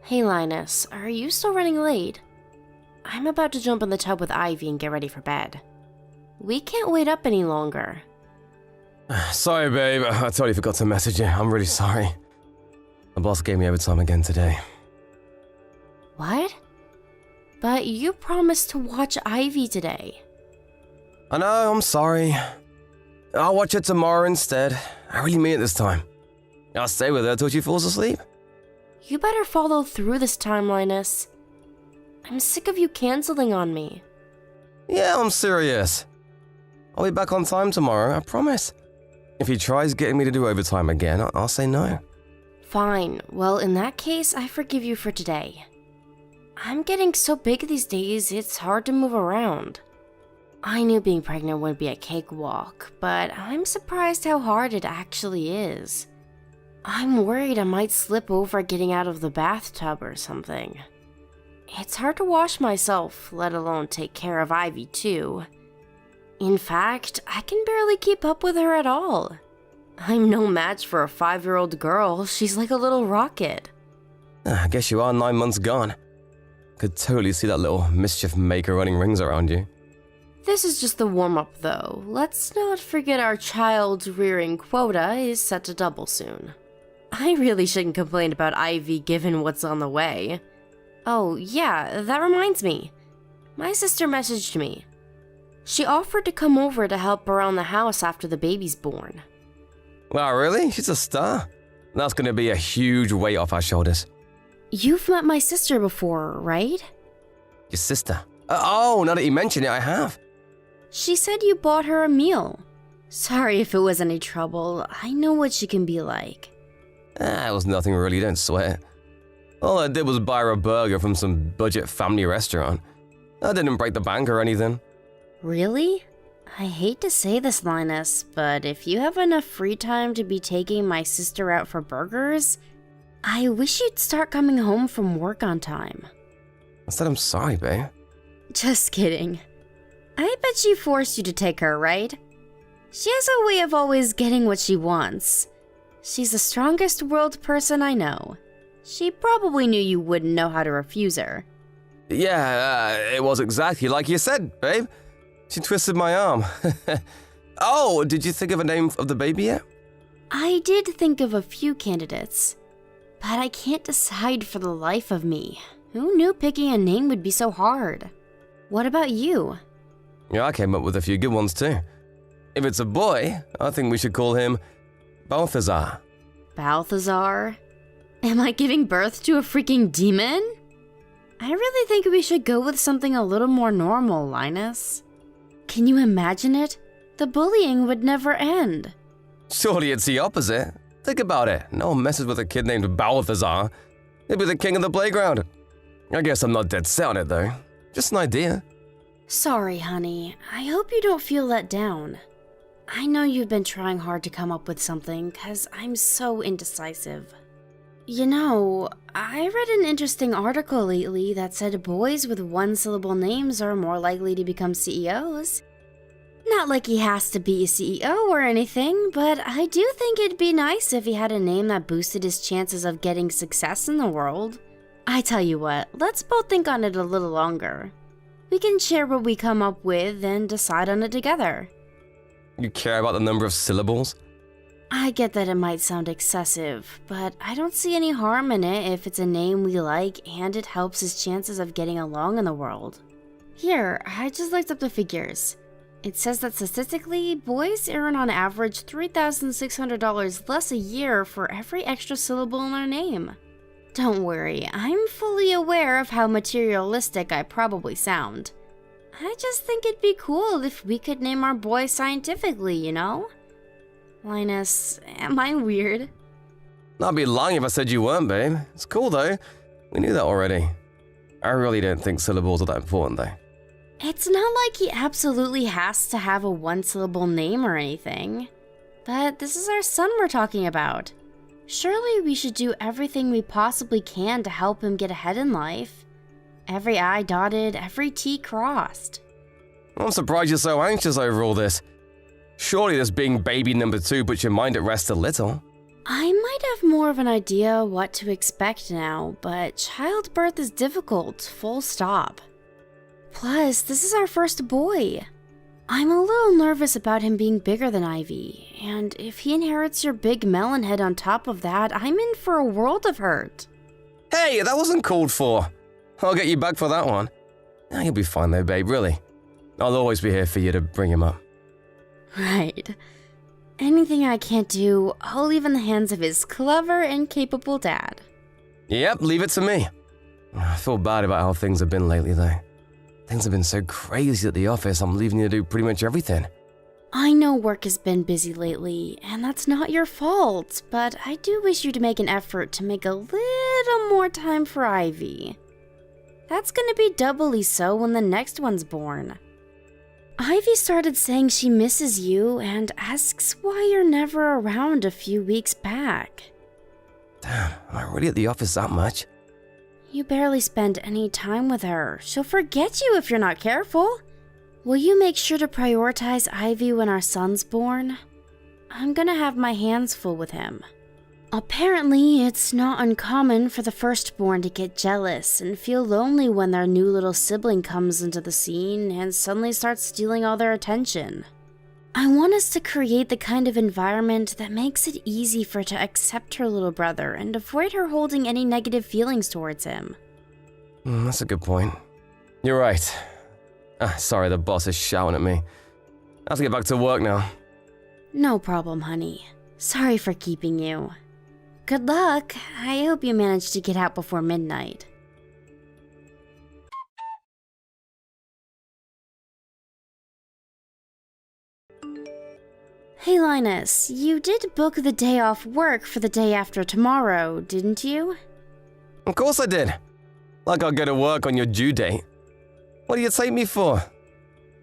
Hey Linus, are you still running late? I'm about to jump in the tub with Ivy and get ready for bed. We can't wait up any longer. Sorry, babe. I totally forgot to message you. I'm really sorry. The boss gave me overtime again today. What? But you promised to watch Ivy today. I know, I'm sorry. I'll watch it tomorrow instead. I really mean it this time. I'll stay with her till she falls asleep. You better follow through this time, Linus. I'm sick of you canceling on me. Yeah, I'm serious. I'll be back on time tomorrow, I promise. If he tries getting me to do overtime again, I'll say no. Fine. Well, in that case, I forgive you for today. I'm getting so big these days, it's hard to move around. I knew being pregnant wouldn't be a cakewalk, but I'm surprised how hard it actually is. I'm worried I might slip over getting out of the bathtub or something. It's hard to wash myself, let alone take care of Ivy too. In fact, I can barely keep up with her at all. I'm no match for a 5-year-old girl, she's like a little rocket. I guess you are 9 months gone. Could totally see that little mischief maker running rings around you. This is just the warm-up though. Let's not forget our child's rearing quota is set to double soon. I really shouldn't complain about Ivy given what's on the way. Oh yeah, that reminds me. My sister messaged me. She offered to come over to help around the house after the baby's born. Wow, really? She's a star? That's gonna be a huge weight off our shoulders. You've met my sister before, right? Your sister? Oh, now that you mention it, I have. She said you bought her a meal. Sorry if it was any trouble. I know what she can be like. It was nothing really, don't sweat. All I did was buy her a burger from some budget family restaurant. I didn't break the bank or anything. Really? I hate to say this, Linus, but if you have enough free time to be taking my sister out for burgers, I wish you'd start coming home from work on time. I said I'm sorry, babe. Just kidding. I bet she forced you to take her, right? She has a way of always getting what she wants. She's the strongest world person I know. She probably knew you wouldn't know how to refuse her. Yeah, it was exactly like you said, babe. She twisted my arm. Oh, did you think of a name of the baby yet? I did think of a few candidates, but I can't decide for the life of me. Who knew picking a name would be so hard? What about you? Yeah, I came up with a few good ones too. If it's a boy, I think we should call him Balthazar. Balthazar? Am I giving birth to a freaking demon? I really think we should go with something a little more normal, Linus. Can you imagine it? The bullying would never end. Surely it's the opposite. Think about it. No one messes with a kid named Balthazar. He'd be the king of the playground. I guess I'm not dead set on it though. Just an idea. Sorry, honey. I hope you don't feel let down. I know you've been trying hard to come up with something, 'cause I'm so indecisive. You know, I read an interesting article lately that said boys with one-syllable names are more likely to become CEOs. Not like he has to be a CEO or anything, but I do think it'd be nice if he had a name that boosted his chances of getting success in the world. I tell you what, let's both think on it a little longer. We can share what we come up with and decide on it together. You care about the number of syllables? I get that it might sound excessive, but I don't see any harm in it if it's a name we like and it helps his chances of getting along in the world. Here, I just looked up the figures. It says that statistically, boys earn on average $3,600 less a year for every extra syllable in their name. Don't worry, I'm fully aware of how materialistic I probably sound. I just think it'd be cool if we could name our boy scientifically, you know? Linus, am I weird? I'd be lying if I said you weren't, babe. It's cool though. We knew that already. I really don't think syllables are that important though. It's not like he absolutely has to have a one-syllable name or anything. But this is our son we're talking about. Surely we should do everything we possibly can to help him get ahead in life. Every I dotted, every T crossed. I'm surprised you're so anxious over all this. Surely this being baby number 2 puts your mind at rest a little. I might have more of an idea what to expect now, but childbirth is difficult, full stop. Plus, this is our first boy. I'm a little nervous about him being bigger than Ivy, and if he inherits your big melon head on top of that, I'm in for a world of hurt. Hey, that wasn't called for. I'll get you back for that one. Nah, you'll be fine though, babe, really. I'll always be here for you to bring him up. Right. Anything I can't do, I'll leave in the hands of his clever and capable dad. Yep, leave it to me. I feel bad about how things have been lately though. Things have been so crazy at the office, I'm leaving you to do pretty much everything. I know work has been busy lately, and that's not your fault, but I do wish you to make an effort to make a little more time for Ivy. That's gonna be doubly so when the next one's born. Ivy started saying she misses you and asks why you're never around a few weeks back. Damn, am I really at the office that much? You barely spend any time with her. She'll forget you if you're not careful. Will you make sure to prioritize Ivy when our son's born? I'm gonna have my hands full with him. Apparently, it's not uncommon for the firstborn to get jealous and feel lonely when their new little sibling comes into the scene and suddenly starts stealing all their attention. I want us to create the kind of environment that makes it easy for her to accept her little brother and avoid her holding any negative feelings towards him. That's a good point. You're right. Sorry, the boss is shouting at me. I have to get back to work now. No problem, honey. Sorry for keeping you. Good luck. I hope you manage to get out before midnight. Hey Linus, you did book the day off work for the day after tomorrow, didn't you? Of course I did. Like I'll go to work on your due date. What do you take me for?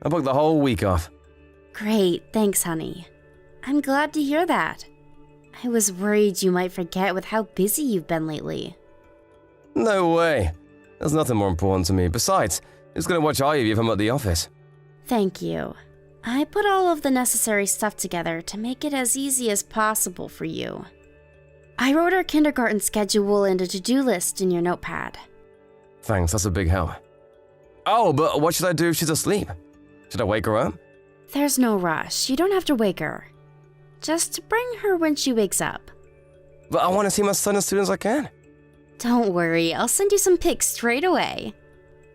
I booked the whole week off. Great, thanks honey. I'm glad to hear that. I was worried you might forget with how busy you've been lately. No way. There's nothing more important to me. Besides, who's gonna watch Ivy if I'm at the office? Thank you. I put all of the necessary stuff together to make it as easy as possible for you. I wrote our kindergarten schedule and a to-do list in your notepad. Thanks, that's a big help. Oh, but what should I do if she's asleep? Should I wake her up? There's no rush. You don't have to wake her. Just bring her when she wakes up. But I want to see my son as soon as I can. Don't worry, I'll send you some pics straight away.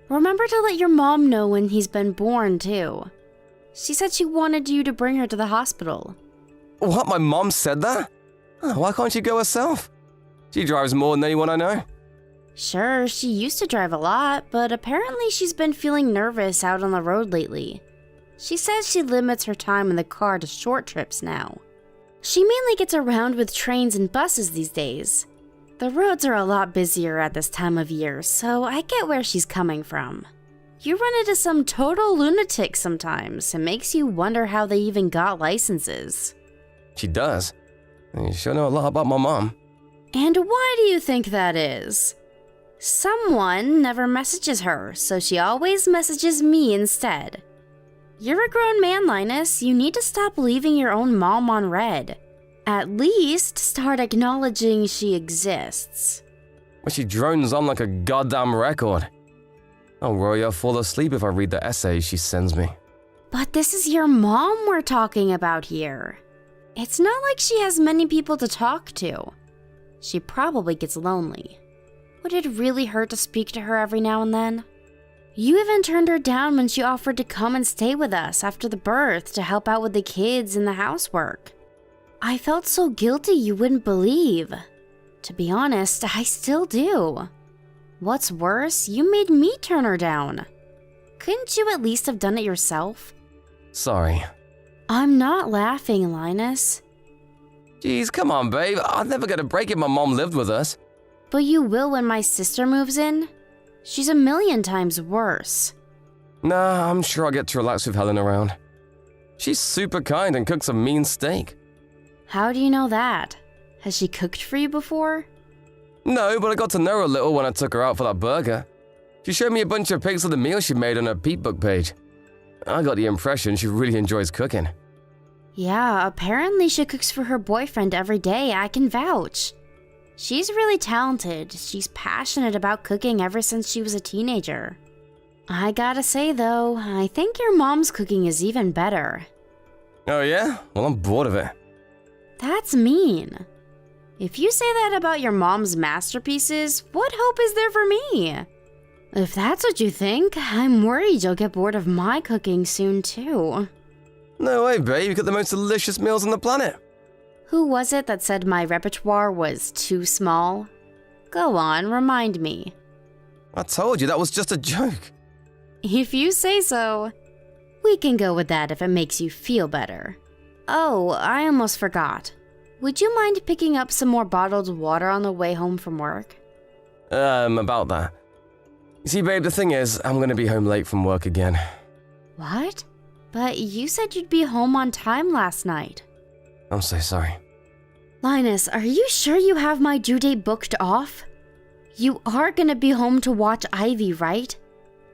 Remember to let your mom know when he's been born, too. She said she wanted you to bring her to the hospital. What, my mom said that? Why can't she go herself? She drives more than anyone I know. Sure, she used to drive a lot, but apparently she's been feeling nervous out on the road lately. She says she limits her time in the car to short trips now. She mainly gets around with trains and buses these days. The roads are a lot busier at this time of year, so I get where she's coming from. You run into some total lunatics sometimes. It makes you wonder how they even got licenses. She does. You sure know a lot about my mom. And why do you think that is? Someone never messages her, so she always messages me instead. You're a grown man, Linus. You need to stop leaving your own mom on red. At least start acknowledging she exists. But she drones on like a goddamn record. I'll worry I'll fall asleep if I read the essays she sends me. But this is your mom we're talking about here. It's not like she has many people to talk to. She probably gets lonely. Would it really hurt to speak to her every now and then? You even turned her down when she offered to come and stay with us after the birth to help out with the kids and the housework. I felt so guilty you wouldn't believe. To be honest, I still do. What's worse, you made me turn her down. Couldn't you at least have done it yourself? Sorry. I'm not laughing, Linus. Jeez, come on, babe. I'd never get a break if my mom lived with us. But you will when my sister moves in. She's a million times worse. Nah, I'm sure I'll get to relax with Helen around. She's super kind and cooks a mean steak. How do you know that? Has she cooked for you before? No, but I got to know her a little when I took her out for that burger. She showed me a bunch of pics of the meal she made on her Peep book page. I got the impression she really enjoys cooking. Yeah, apparently she cooks for her boyfriend every day, I can vouch. She's really talented. She's passionate about cooking ever since she was a teenager. I gotta say though, I think your mom's cooking is even better. Oh yeah? Well, I'm bored of it. That's mean. If you say that about your mom's masterpieces, what hope is there for me? If that's what you think, I'm worried you'll get bored of my cooking soon too. No way, babe. You got the most delicious meals on the planet. Who was it that said my repertoire was too small? Go on, remind me. I told you that was just a joke. If you say so. We can go with that if it makes you feel better. Oh, I almost forgot. Would you mind picking up some more bottled water on the way home from work? About that. You see, babe, the thing is, I'm gonna be home late from work again. What? But you said you'd be home on time last night. I'm so sorry. Linus, are you sure you have my due date booked off? You are gonna be home to watch Ivy, right?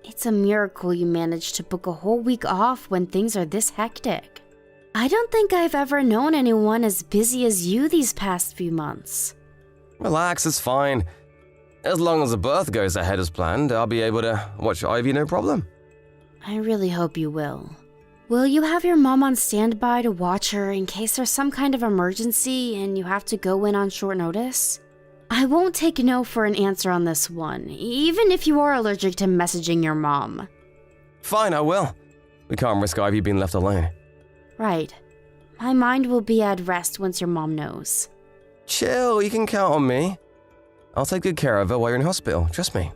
It's a miracle you managed to book a whole week off when things are this hectic. I don't think I've ever known anyone as busy as you these past few months. Relax, it's fine. As long as the birth goes ahead as planned, I'll be able to watch Ivy no problem. I really hope you will. Will you have your mom on standby to watch her in case there's some kind of emergency and you have to go in on short notice? I won't take no for an answer on this one, even if you are allergic to messaging your mom. Fine, I will. We can't risk Ivy being left alone. Right. My mind will be at rest once your mom knows. Chill, you can count on me. I'll take good care of her while you're in hospital, trust me.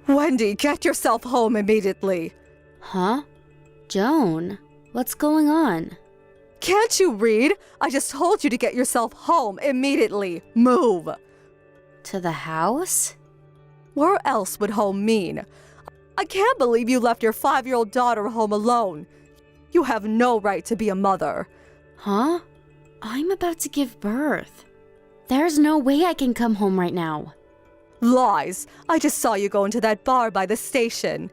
Wendy, get yourself home immediately. Huh? Joan, what's going on? Can't you read? I just told you to get yourself home immediately. Move. To the house? Where else would home mean? I can't believe you left your 5-year-old daughter home alone. You have no right to be a mother. Huh? I'm about to give birth. There's no way I can come home right now. Lies. I just saw you go into that bar by the station.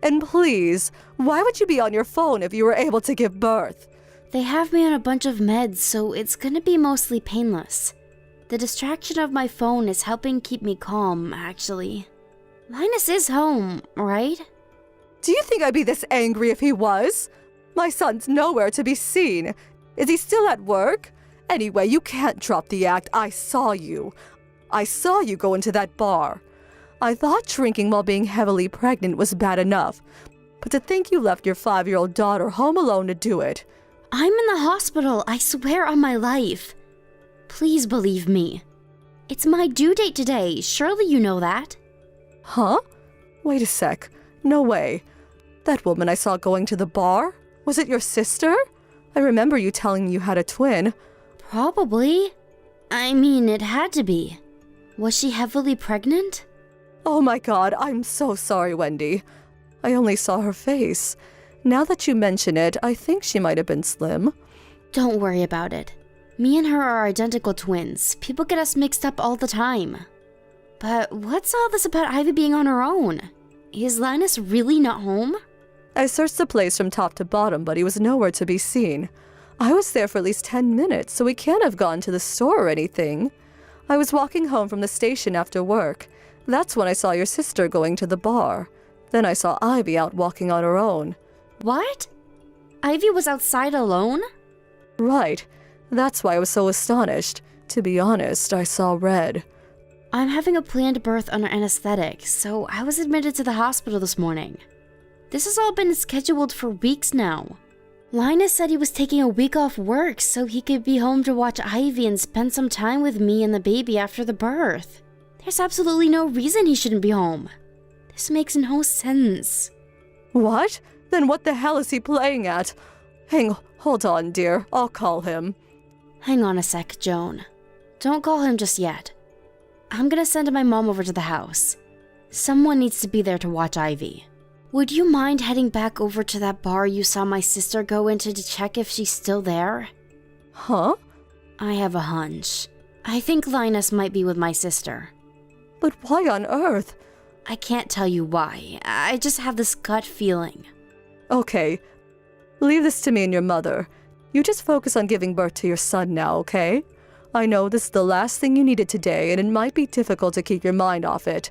And please, why would you be on your phone if you were able to give birth? They have me on a bunch of meds, so it's gonna be mostly painless. The distraction of my phone is helping keep me calm, actually. Linus is home, right? Do you think I'd be this angry if he was? My son's nowhere to be seen. Is he still at work? Anyway, you can't drop the act. I saw you. I saw you go into that bar. I thought drinking while being heavily pregnant was bad enough, but to think you left your 5-year-old daughter home alone to do it. I'm in the hospital, I swear on my life. Please believe me. It's my due date today, surely you know that. Huh? Wait a sec. No way. That woman I saw going to the bar? Was it your sister? I remember you telling me you had a twin. Probably. I mean, it had to be. Was she heavily pregnant? Oh my god, I'm so sorry, Wendy. I only saw her face. Now that you mention it, I think she might have been slim. Don't worry about it. Me and her are identical twins. People get us mixed up all the time. But what's all this about Ivy being on her own? Is Linus really not home? I searched the place from top to bottom, but he was nowhere to be seen. I was there for at least 10 minutes, so he can't have gone to the store or anything. I was walking home from the station after work. That's when I saw your sister going to the bar. Then I saw Ivy out walking on her own. What? Ivy was outside alone? Right. That's why I was so astonished. To be honest, I saw red. I'm having a planned birth under anesthetic, so I was admitted to the hospital this morning. This has all been scheduled for weeks now. Linus said he was taking a week off work so he could be home to watch Ivy and spend some time with me and the baby after the birth. There's absolutely no reason he shouldn't be home. This makes no sense. What? Then what the hell is he playing at? Hold on, dear. I'll call him. Hang on a sec, Joan. Don't call him just yet. I'm gonna send my mom over to the house. Someone needs to be there to watch Ivy. Would you mind heading back over to that bar you saw my sister go into to check if she's still there? Huh? I have a hunch. I think Linus might be with my sister. But why on earth? I can't tell you why. I just have this gut feeling. Okay, leave this to me and your mother. You just focus on giving birth to your son now, okay? I know this is the last thing you needed today, and it might be difficult to keep your mind off it.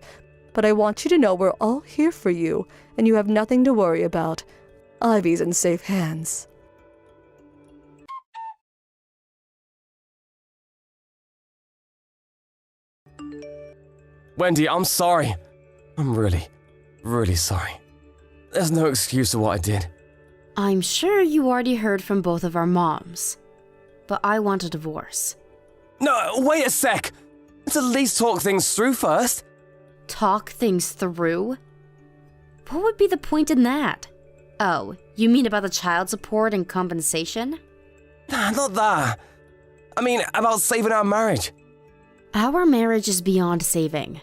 But I want you to know we're all here for you, and you have nothing to worry about. Ivy's in safe hands. Wendy, I'm sorry. I'm really, really sorry. There's no excuse for what I did. I'm sure you already heard from both of our moms, but I want a divorce. No, wait a sec. Let's at least talk things through first. Talk things through? What would be the point in that? Oh, you mean about the child support and compensation? Nah, not that. I mean, about saving our marriage. Our marriage is beyond saving.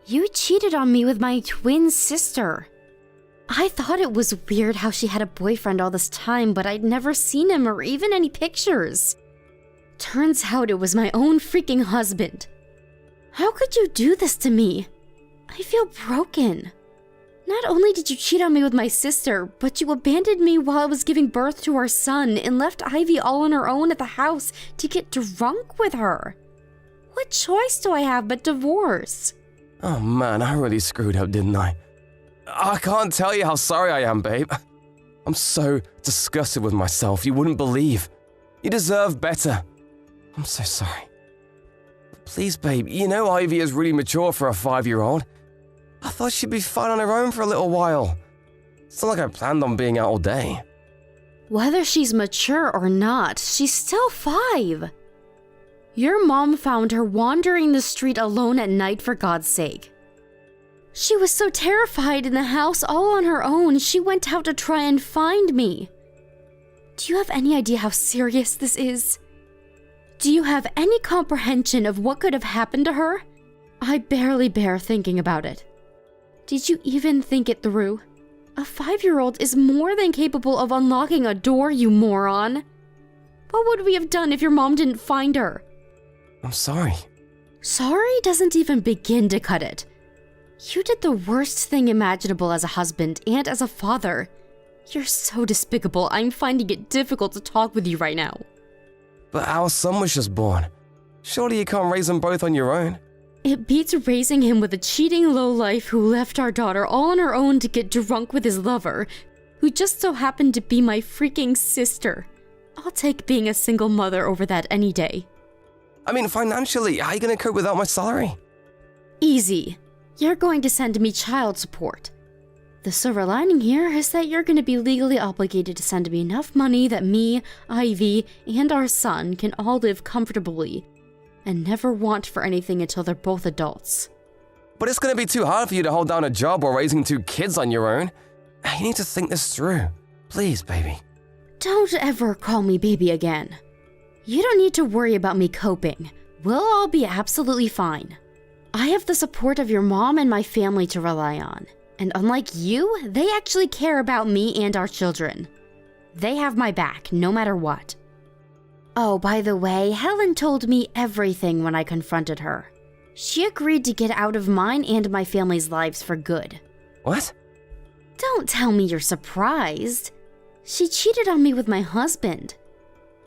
You cheated on me with my twin sister. I thought it was weird how she had a boyfriend all this time, but I'd never seen him or even any pictures. Turns out it was my own freaking husband. How could you do this to me? I feel broken. Not only did you cheat on me with my sister, but you abandoned me while I was giving birth to our son and left Ivy all on her own at the house to get drunk with her. What choice do I have but divorce? Oh man, I really screwed up, didn't I? I can't tell you how sorry I am, babe. I'm so disgusted with myself, you wouldn't believe. You deserve better. I'm so sorry. Please, babe, you know Ivy is really mature for a 5-year-old. I thought she'd be fine on her own for a little while. It's not like I planned on being out all day. Whether she's mature or not, she's still 5. Your mom found her wandering the street alone at night, for God's sake. She was so terrified in the house all on her own, she went out to try and find me. Do you have any idea how serious this is? Do you have any comprehension of what could have happened to her? I barely bear thinking about it. Did you even think it through? A 5-year-old is more than capable of unlocking a door, you moron. What would we have done if your mom didn't find her? I'm sorry. Sorry doesn't even begin to cut it. You did the worst thing imaginable as a husband and as a father. You're so despicable, I'm finding it difficult to talk with you right now. But our son was just born. Surely you can't raise them both on your own. It beats raising him with a cheating lowlife who left our daughter all on her own to get drunk with his lover, who just so happened to be my freaking sister. I'll take being a single mother over that any day. I mean, financially, how are you going to cope without my salary? Easy. You're going to send me child support. The silver lining here is that you're going to be legally obligated to send me enough money that me, Ivy, and our son can all live comfortably and never want for anything until they're both adults. But it's going to be too hard for you to hold down a job while raising 2 kids on your own. You need to think this through. Please, baby. Don't ever call me baby again. You don't need to worry about me coping. We'll all be absolutely fine. I have the support of your mom and my family to rely on. And unlike you, they actually care about me and our children. They have my back, no matter what. Oh, by the way, Helen told me everything when I confronted her. She agreed to get out of mine and my family's lives for good. What? Don't tell me you're surprised. She cheated on me with my husband.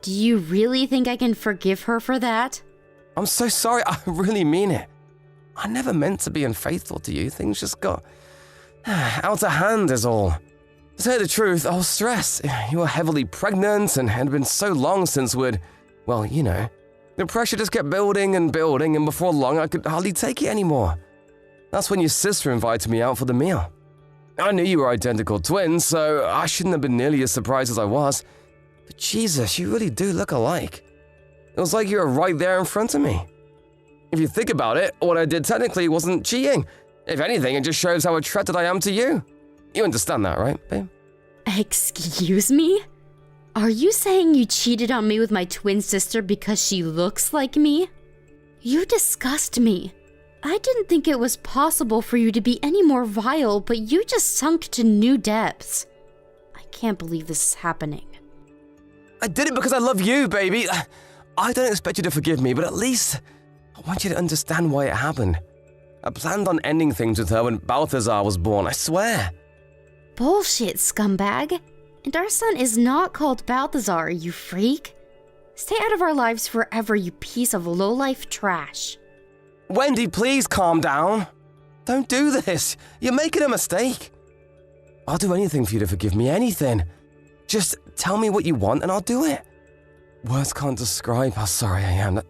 Do you really think I can forgive her for that? I'm so sorry, I really mean it. I never meant to be unfaithful to you. Things just got out of hand is all. To say the truth, I was stressed. You were heavily pregnant and had been so long since well, you know. The pressure just kept building and building, and before long I could hardly take it anymore. That's when your sister invited me out for the meal. I knew you were identical twins, so I shouldn't have been nearly as surprised as I was. But Jesus, you really do look alike. It was like you were right there in front of me. If you think about it, what I did technically wasn't cheating. If anything, it just shows how attracted I am to you. You understand that, right, babe? Excuse me? Are you saying you cheated on me with my twin sister because she looks like me? You disgust me. I didn't think it was possible for you to be any more vile, but you just sunk to new depths. I can't believe this is happening. I did it because I love you, baby. I don't expect you to forgive me, but at least I want you to understand why it happened. I planned on ending things with her when Balthazar was born, I swear. Bullshit, scumbag. And our son is not called Balthazar, you freak. Stay out of our lives forever, you piece of low-life trash. Wendy, please calm down. Don't do this. You're making a mistake. I'll do anything for you to forgive me, anything. Just tell me what you want and I'll do it. Words can't describe how sorry I am.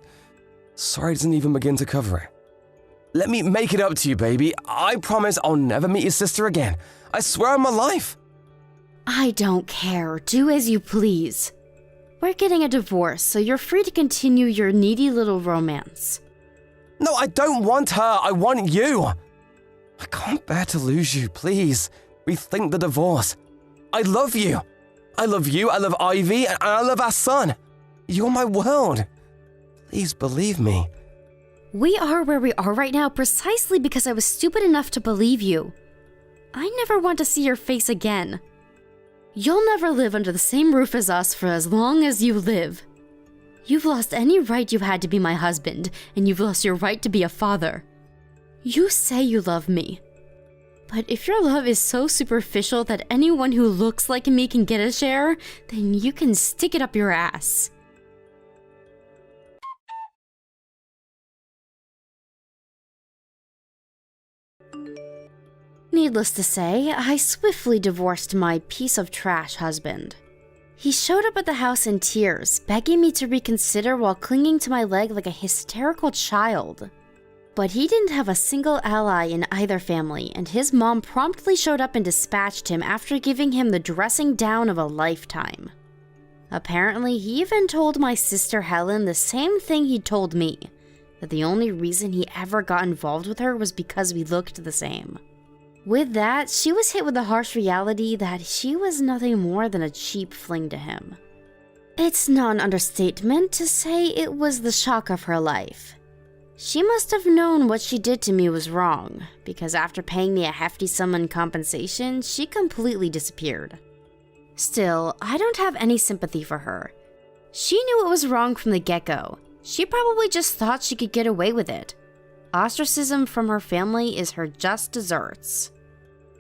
Sorry doesn't even begin to cover it. Let me make it up to you, baby. I promise I'll never meet your sister again. I swear on my life. I don't care. Do as you please. We're getting a divorce, so you're free to continue your needy little romance. No, I don't want her. I want you. I can't bear to lose you, please. Rethink the divorce. I love you. I love you, I love Ivy, and I love our son. You're my world. Please believe me. We are where we are right now precisely because I was stupid enough to believe you. I never want to see your face again. You'll never live under the same roof as us for as long as you live. You've lost any right you had to be my husband, and you've lost your right to be a father. You say you love me. But if your love is so superficial that anyone who looks like me can get a share, then you can stick it up your ass. Needless to say, I swiftly divorced my piece of trash husband. He showed up at the house in tears, begging me to reconsider while clinging to my leg like a hysterical child. But he didn't have a single ally in either family, and his mom promptly showed up and dispatched him after giving him the dressing down of a lifetime. Apparently, he even told my sister Helen the same thing he told me, that the only reason he ever got involved with her was because we looked the same. With that, she was hit with the harsh reality that she was nothing more than a cheap fling to him. It's not an understatement to say it was the shock of her life. She must have known what she did to me was wrong, because after paying me a hefty sum in compensation, she completely disappeared. Still, I don't have any sympathy for her. She knew it was wrong from the get-go. She probably just thought she could get away with it. Ostracism from her family is her just desserts.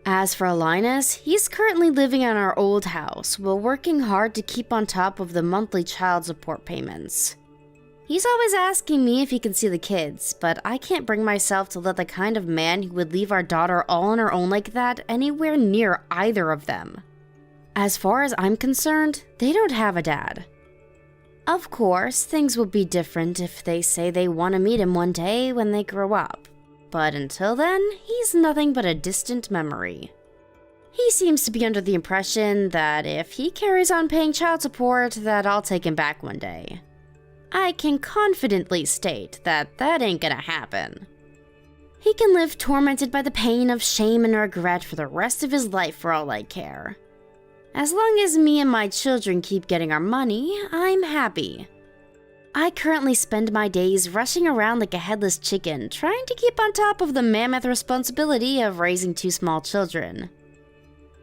As for Linus, he's currently living in our old house while working hard to keep on top of the monthly child support payments. He's always asking me if he can see the kids, but I can't bring myself to let the kind of man who would leave our daughter all on her own like that anywhere near either of them. As far as I'm concerned, they don't have a dad. Of course, things will be different if they say they want to meet him one day when they grow up. But until then, he's nothing but a distant memory. He seems to be under the impression that if he carries on paying child support, that I'll take him back one day. I can confidently state that that ain't gonna happen. He can live tormented by the pain of shame and regret for the rest of his life for all I care. As long as me and my children keep getting our money, I'm happy. I currently spend my days rushing around like a headless chicken, trying to keep on top of the mammoth responsibility of raising 2 small children.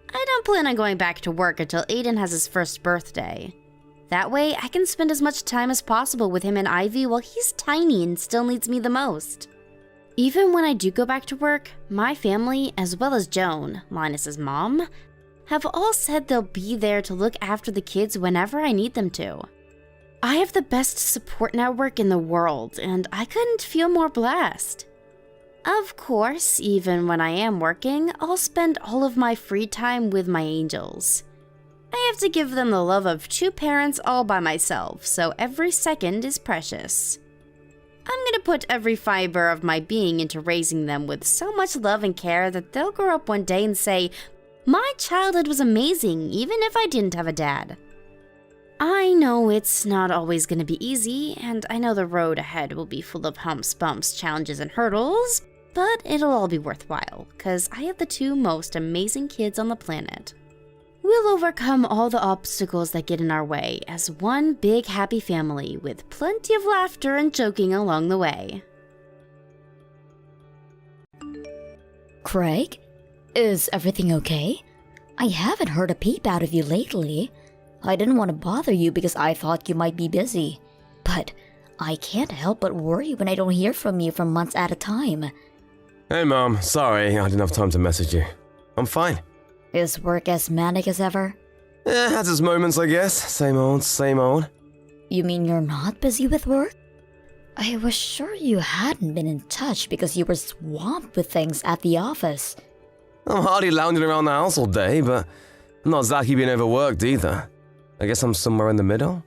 I don't plan on going back to work until Aiden has his first birthday. That way, I can spend as much time as possible with him and Ivy while he's tiny and still needs me the most. Even when I do go back to work, my family, as well as Joan, Linus's mom, have all said they'll be there to look after the kids whenever I need them to. I have the best support network in the world, and I couldn't feel more blessed. Of course, even when I am working, I'll spend all of my free time with my angels. I have to give them the love of 2 parents all by myself, so every second is precious. I'm gonna put every fiber of my being into raising them with so much love and care that they'll grow up one day and say, "My childhood was amazing, even if I didn't have a dad." I know it's not always gonna be easy, and I know the road ahead will be full of humps, bumps, challenges, and hurdles, but it'll all be worthwhile, because I have the 2 most amazing kids on the planet. We'll overcome all the obstacles that get in our way as one big happy family with plenty of laughter and joking along the way. Craig? Is everything okay? I haven't heard a peep out of you lately. I didn't want to bother you because I thought you might be busy. But I can't help but worry when I don't hear from you for months at a time. Hey, Mom. Sorry, I didn't have time to message you. I'm fine. Is work as manic as ever? Has its moments, I guess. Same old, same old. You mean you're not busy with work? I was sure you hadn't been in touch because you were swamped with things at the office. I'm hardly lounging around the house all day, but I'm not exactly being overworked either. I guess I'm somewhere in the middle.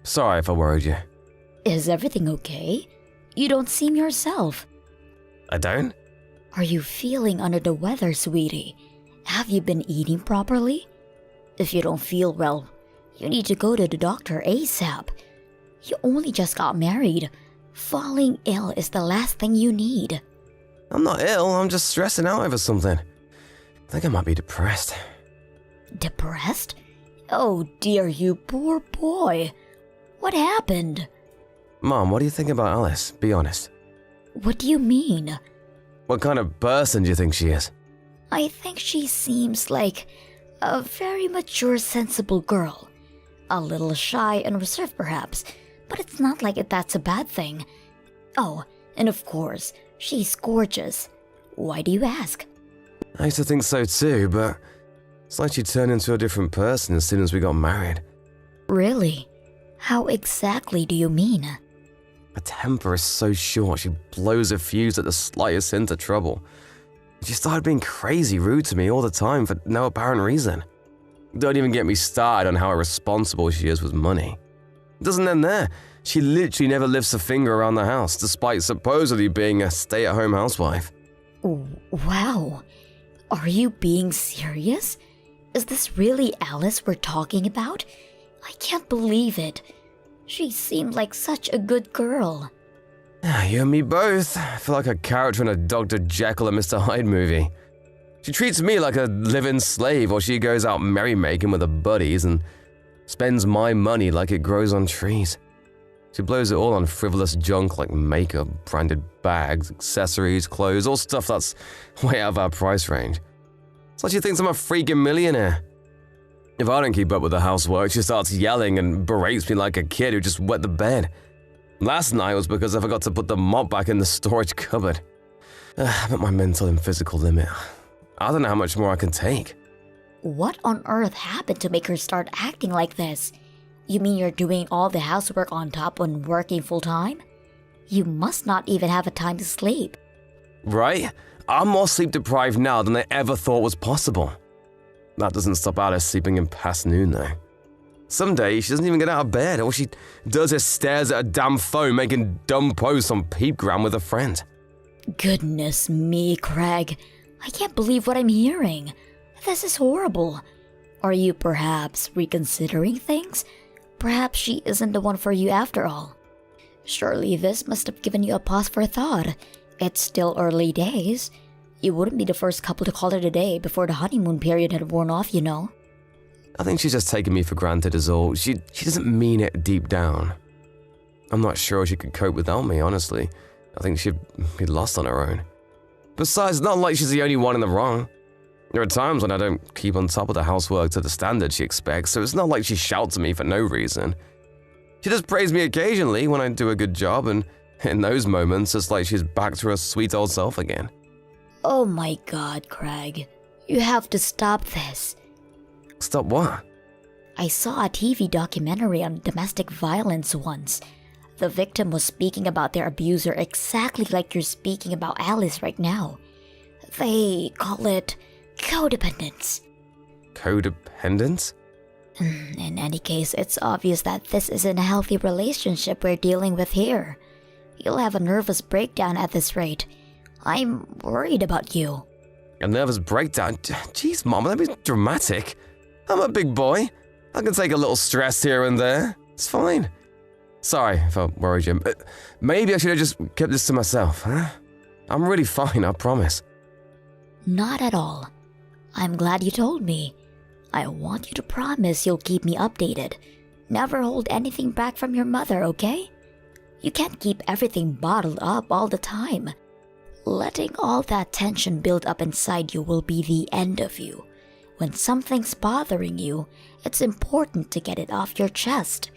Sorry if I worried you. Is everything okay? You don't seem yourself. I don't? Are you feeling under the weather, sweetie? Have you been eating properly? If you don't feel well, you need to go to the doctor ASAP. You only just got married. Falling ill is the last thing you need. I'm not ill, I'm just stressing out over something. I think I might be depressed. Depressed? Oh dear, you poor boy. What happened? Mom, what do you think about Alice? Be honest. What do you mean? What kind of person do you think she is? I think she seems like a very mature, sensible girl. A little shy and reserved, perhaps, but it's not like that's a bad thing. Oh, and of course, she's gorgeous. Why do you ask? I used to think so too, but it's like she turned into a different person as soon as we got married. Really? How exactly do you mean? Her temper is so short, she blows a fuse at the slightest hint of trouble. She started being crazy rude to me all the time for no apparent reason. Don't even get me started on how irresponsible she is with money. It doesn't end there. She literally never lifts a finger around the house, despite supposedly being a stay-at-home housewife. Wow. Are you being serious? Is this really Alice we're talking about? I can't believe it. She seemed like such a good girl. You and me both. I feel like a character in a Dr. Jekyll and Mr. Hyde movie. She treats me like a live-in slave, or she goes out merrymaking with her buddies and spends my money like it grows on trees. She blows it all on frivolous junk like makeup, branded bags, accessories, clothes, all stuff that's way out of our price range. It's like she thinks I'm a freaking millionaire. If I don't keep up with the housework, she starts yelling and berates me like a kid who just wet the bed. Last night was because I forgot to put the mop back in the storage cupboard. I'm at my mental and physical limit. I don't know how much more I can take. What on earth happened to make her start acting like this? You mean you're doing all the housework on top when working full-time? You must not even have a time to sleep. Right? I'm more sleep-deprived now than I ever thought was possible. That doesn't stop Alice sleeping in past noon, though. Some days she doesn't even get out of bed. All she does is stares at a damn phone making dumb posts on Peepgram with a friend. Goodness me, Craig. I can't believe what I'm hearing. This is horrible. Are you perhaps reconsidering things? Perhaps she isn't the one for you after all. Surely this must have given you a pause for thought. It's still early days. You wouldn't be the first couple to call it a day before the honeymoon period had worn off, you know. I think she's just taking me for granted is all. She doesn't mean it deep down. I'm not sure she could cope without me, honestly. I think she'd be lost on her own. Besides, it's not like she's the only one in the wrong. There are times when I don't keep on top of the housework to the standard she expects, so it's not like she shouts at me for no reason. She does praise me occasionally when I do a good job, and in those moments, it's like she's back to her sweet old self again. Oh my god, Craig. You have to stop this. Stop what? I saw a TV documentary on domestic violence once. The victim was speaking about their abuser exactly like you're speaking about Alice right now. They call it codependence. Codependence? In any case, it's obvious that this isn't a healthy relationship we're dealing with here. You'll have a nervous breakdown at this rate. I'm worried about you. A nervous breakdown? Jeez, Mom, don't be dramatic. I'm a big boy. I can take a little stress here and there. It's fine. Sorry if I worried you. Maybe I should have just kept this to myself, huh? I'm really fine, I promise. Not at all. I'm glad you told me. I want you to promise you'll keep me updated. Never hold anything back from your mother, okay? You can't keep everything bottled up all the time. Letting all that tension build up inside you will be the end of you. When something's bothering you, it's important to get it off your chest.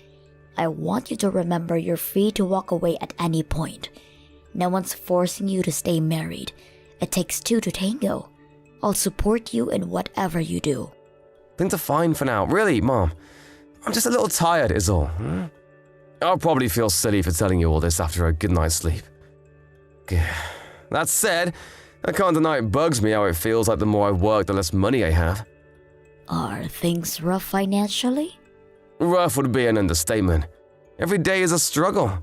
I want you to remember you're free to walk away at any point. No one's forcing you to stay married. It takes two to tango. I'll support you in whatever you do. Things are fine for now. Really, Mom. I'm just a little tired is all. I'll probably feel silly for telling you all this after a good night's sleep. That said, I can't deny it bugs me how it feels like the more I work, the less money I have. Are things rough financially? Rough would be an understatement. Every day is a struggle.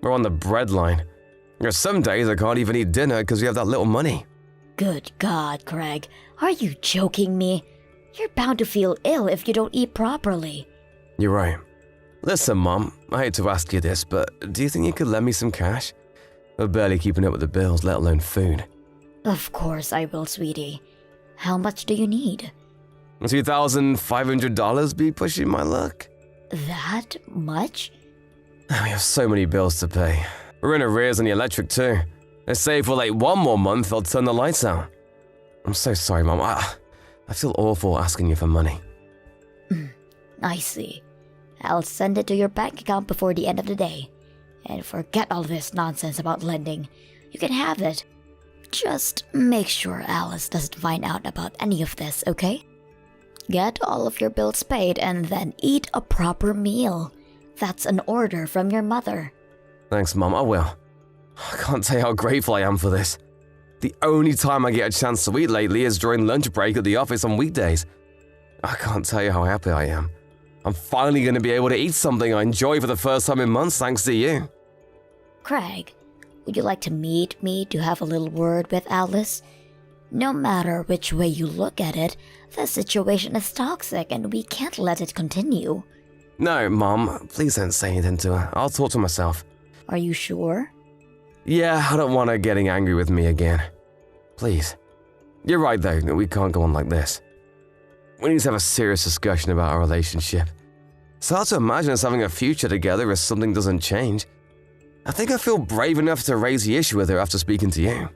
We're on the breadline. There are some days I can't even eat dinner because we have that little money. Good God, Craig. Are you joking me? You're bound to feel ill if you don't eat properly. You're right. Listen, Mom, I hate to ask you this, but do you think you could lend me some cash? We're barely keeping up with the bills, let alone food. Of course I will, sweetie. How much do you need? $2,500 be pushing my luck? That much? We have so many bills to pay. We're in arrears on the electric too. Let's say if we're late one more month, they'll turn the lights out. I'm so sorry, Mom. I feel awful asking you for money. I see. I'll send it to your bank account before the end of the day. And forget all this nonsense about lending. You can have it. Just make sure Alice doesn't find out about any of this, okay? Get all of your bills paid and then eat a proper meal. That's an order from your mother. Thanks, Mom, I will. I can't tell you how grateful I am for this. The only time I get a chance to eat lately is during lunch break at the office on weekdays. I can't tell you how happy I am. I'm finally going to be able to eat something I enjoy for the first time in months thanks to you. Craig, would you like to meet me to have a little word with Alice? No matter which way you look at it, the situation is toxic and we can't let it continue. No, Mom, please don't say anything to her. I'll talk to myself. Are you sure? Yeah, I don't want her getting angry with me again. Please. You're right, though, we can't go on like this. We need to have a serious discussion about our relationship. It's hard to imagine us having a future together if something doesn't change. I think I feel brave enough to raise the issue with her after speaking to you.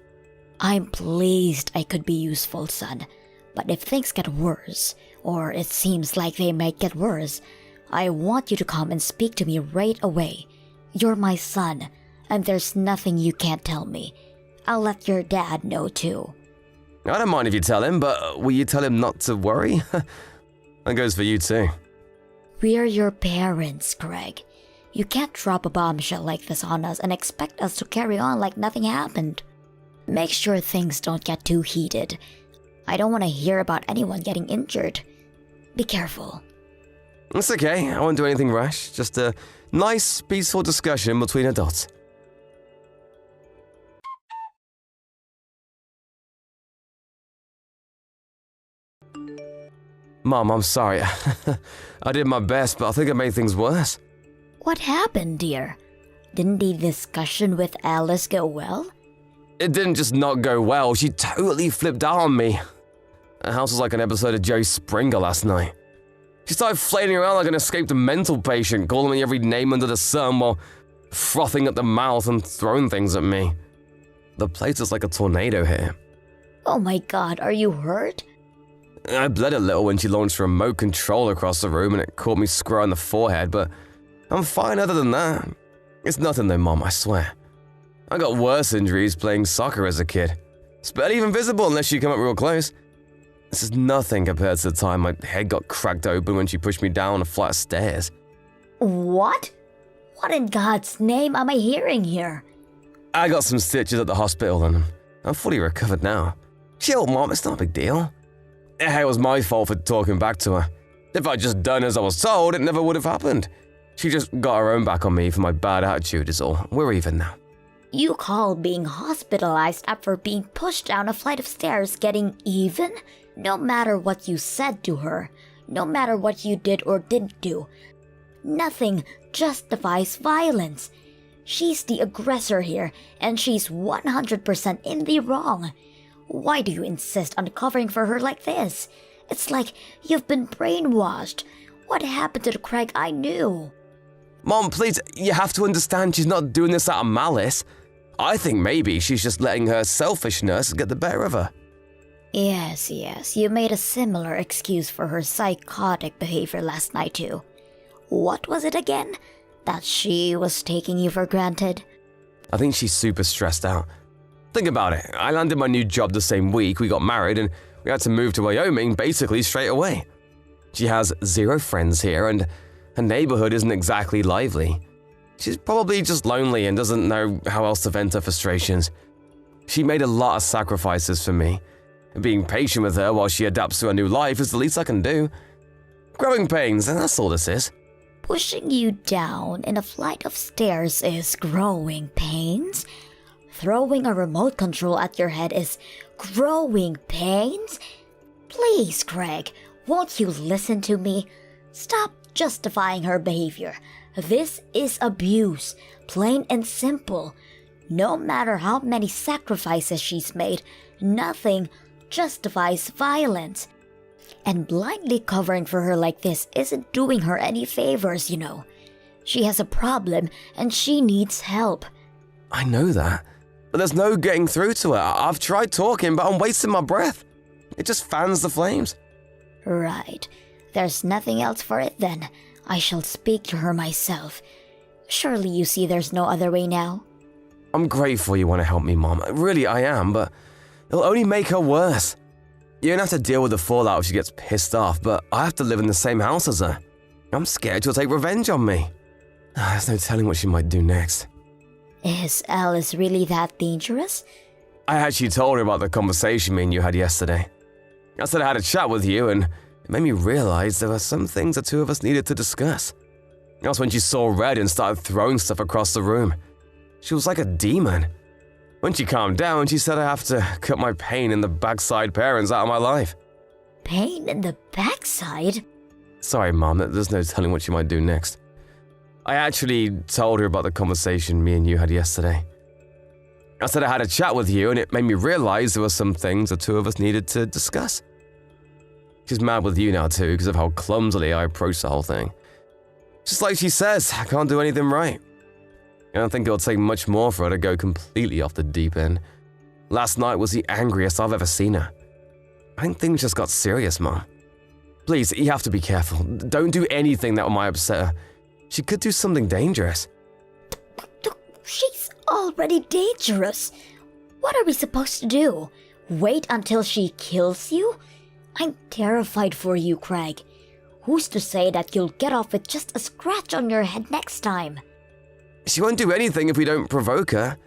I'm pleased I could be useful, son. But if things get worse, or it seems like they might get worse, I want you to come and speak to me right away. You're my son, and there's nothing you can't tell me. I'll let your dad know too. I don't mind if you tell him, but will you tell him not to worry? That goes for you too. We're your parents, Craig. You can't drop a bombshell like this on us and expect us to carry on like nothing happened. Make sure things don't get too heated. I don't want to hear about anyone getting injured. Be careful. It's okay, I won't do anything rash. Just a nice, peaceful discussion between adults. Mom, I'm sorry. I did my best, but I think I made things worse. What happened, dear? Didn't the discussion with Alice go well? It didn't just not go well, she totally flipped out on me. The house was like an episode of Joe Springer last night. She started flailing around like an escaped mental patient, calling me every name under the sun while frothing at the mouth and throwing things at me. The place is like a tornado here. Oh my God, are you hurt? I bled a little when she launched a remote control across the room and it caught me square on the forehead, but I'm fine other than that. It's nothing though, Mom, I swear. I got worse injuries playing soccer as a kid. It's barely even visible unless you come up real close. This is nothing compared to the time my head got cracked open when she pushed me down a flight of stairs. What? What in God's name am I hearing here? I got some stitches at the hospital and I'm fully recovered now. Chill, Mom, it's not a big deal. It was my fault for talking back to her. If I'd just done as I was told, it never would have happened. She just got her own back on me for my bad attitude is all. We're even now. You call being hospitalized after being pushed down a flight of stairs getting even? No matter what you said to her, no matter what you did or didn't do, nothing justifies violence. She's the aggressor here, and she's 100% in the wrong. Why do you insist on covering for her like this? It's like you've been brainwashed. What happened to the Craig I knew? Mom, please, you have to understand she's not doing this out of malice. I think maybe she's just letting her selfishness get the better of her. Yes, you made a similar excuse for her psychotic behavior last night too. What was it again? That she was taking you for granted? I think she's super stressed out. Think about it. I landed my new job the same week we got married, and we had to move to Wyoming basically straight away. She has 0 friends here, and her neighborhood isn't exactly lively. She's probably just lonely and doesn't know how else to vent her frustrations. She made a lot of sacrifices for me. Being patient with her while she adapts to her new life is the least I can do. Growing pains, and that's all this is. Pushing you down in a flight of stairs is growing pains? Throwing a remote control at your head is growing pains? Please, Craig, won't you listen to me? Stop justifying her behavior. This is abuse, plain and simple. No matter how many sacrifices she's made, nothing justifies violence. And blindly covering for her like this isn't doing her any favors, you know. She has a problem and she needs help. I know that, but there's no getting through to her. I've tried talking, but I'm wasting my breath. It just fans the flames. Right. There's nothing else for it then. I shall speak to her myself. Surely you see there's no other way now? I'm grateful you want to help me, Mom. Really, I am, but it'll only make her worse. You don't have to deal with the fallout if she gets pissed off, but I have to live in the same house as her. I'm scared she'll take revenge on me. There's no telling what she might do next. Is Alice really that dangerous? I actually told her about the conversation me and you had yesterday. I said I had a chat with you, and it made me realize there were some things the two of us needed to discuss. That's when she saw red and started throwing stuff across the room. She was like a demon. When she calmed down, she said I have to cut my pain in the backside parents out of my life. Pain in the backside? Sorry, Mom, there's no telling what she might do next. I actually told her about the conversation me and you had yesterday. I said I had a chat with you, and it made me realize there were some things the two of us needed to discuss. She's mad with you now too because of how clumsily I approached the whole thing. Just like she says, I can't do anything right. I don't think it'll take much more for her to go completely off the deep end. Last night was the angriest I've ever seen her. I think things just got serious, Mom. Please, you have to be careful. Don't do anything that might upset her. She could do something dangerous. She's already dangerous. What are we supposed to do? Wait until she kills you? I'm terrified for you, Craig. Who's to say that you'll get off with just a scratch on your head next time? She won't do anything if we don't provoke her.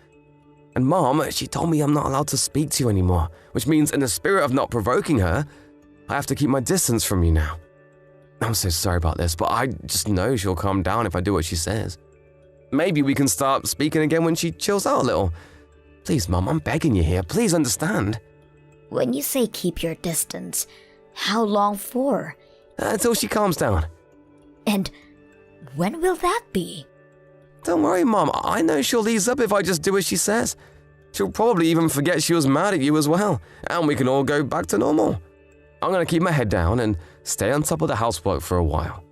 And Mom, she told me I'm not allowed to speak to you anymore, which means in the spirit of not provoking her, I have to keep my distance from you now. I'm so sorry about this, but I just know she'll calm down if I do what she says. Maybe we can start speaking again when she chills out a little. Please, Mom, I'm begging you here. Please understand. When you say keep your distance, how long for? Until she calms down. And when will that be? Don't worry, Mom. I know she'll ease up if I just do as she says. She'll probably even forget she was mad at you as well, and we can all go back to normal. I'm going to keep my head down and stay on top of the housework for a while.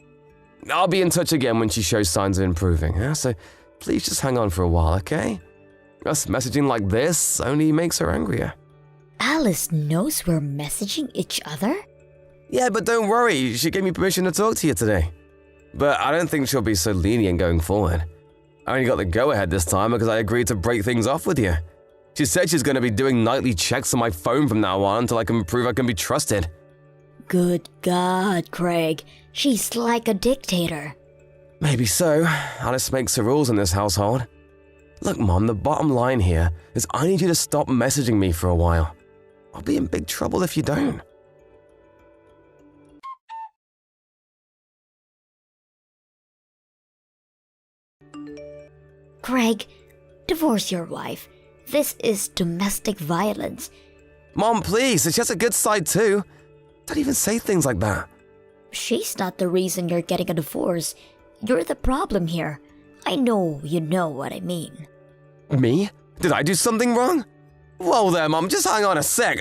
I'll be in touch again when she shows signs of improving, so please just hang on for a while, okay? Us messaging like this only makes her angrier. Alice knows we're messaging each other? Yeah, but don't worry, she gave me permission to talk to you today. But I don't think she'll be so lenient going forward. I only got the go-ahead this time because I agreed to break things off with you. She said she's going to be doing nightly checks on my phone from now on until I can prove I can be trusted. Good God, Craig. She's like a dictator. Maybe so. Alice makes the rules in this household. Look, Mom, the bottom line here is I need you to stop messaging me for a while. I'll be in big trouble if you don't. Craig, divorce your wife. This is domestic violence. Mom, please, she has a good side too. Don't even say things like that. She's not the reason you're getting a divorce. You're the problem here. I know you know what I mean. Me? Did I do something wrong? Whoa there, Mom, just hang on a sec.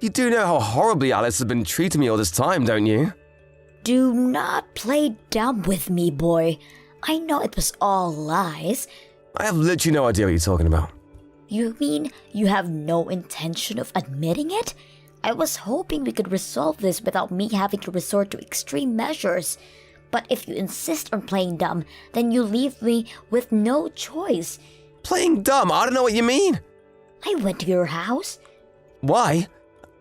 You do know how horribly Alice has been treating me all this time, don't you? Do not play dumb with me, boy. I know it was all lies. I have literally no idea what you're talking about. You mean you have no intention of admitting it? I was hoping we could resolve this without me having to resort to extreme measures. But if you insist on playing dumb, then you leave me with no choice. Playing dumb? I don't know what you mean. I went to your house. Why?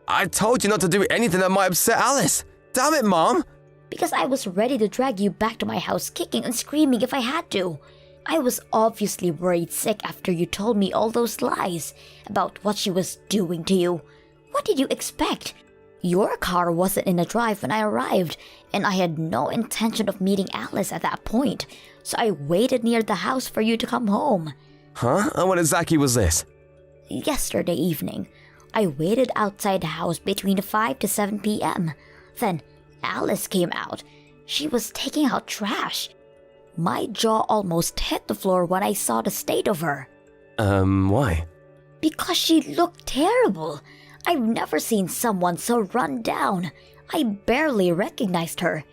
I told you not to do anything that might upset Alice. Damn it, Mom! Because I was ready to drag you back to my house kicking and screaming if I had to. I was obviously worried sick after you told me all those lies about what she was doing to you. What did you expect? Your car wasn't in a drive when I arrived, and I had no intention of meeting Alice at that point, so I waited near the house for you to come home. Huh? And when exactly was this? Yesterday evening, I waited outside the house between 5 to 7 p.m. Then Alice came out. She was taking out trash. My jaw almost hit the floor when I saw the state of her. Why? Because she looked terrible. I've never seen someone so run down. I barely recognized her.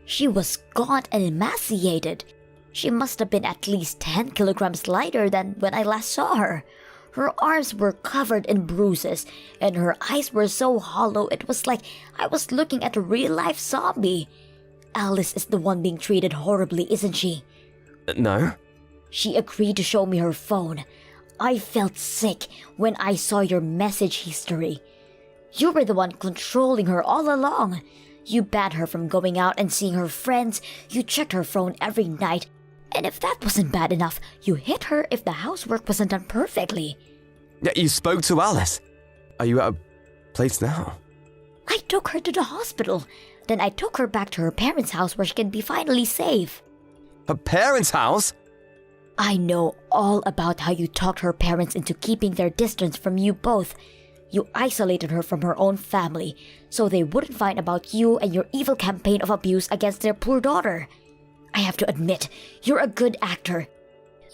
She was gaunt and emaciated. She must have been at least 10 kilograms lighter than when I last saw her. Her arms were covered in bruises, and her eyes were so hollow it was like I was looking at a real-life zombie. Alice is the one being treated horribly, isn't she? No. She agreed to show me her phone. I felt sick when I saw your message history. You were the one controlling her all along. You banned her from going out and seeing her friends. You checked her phone every night. And if that wasn't bad enough, you hit her if the housework wasn't done perfectly. Yeah, you spoke to Alice. Are you at a place now? I took her to the hospital. Then I took her back to her parents' house where she can be finally safe. Her parents' house? I know all about how you talked her parents into keeping their distance from you both. You isolated her from her own family so they wouldn't find about you and your evil campaign of abuse against their poor daughter. I have to admit, you're a good actor.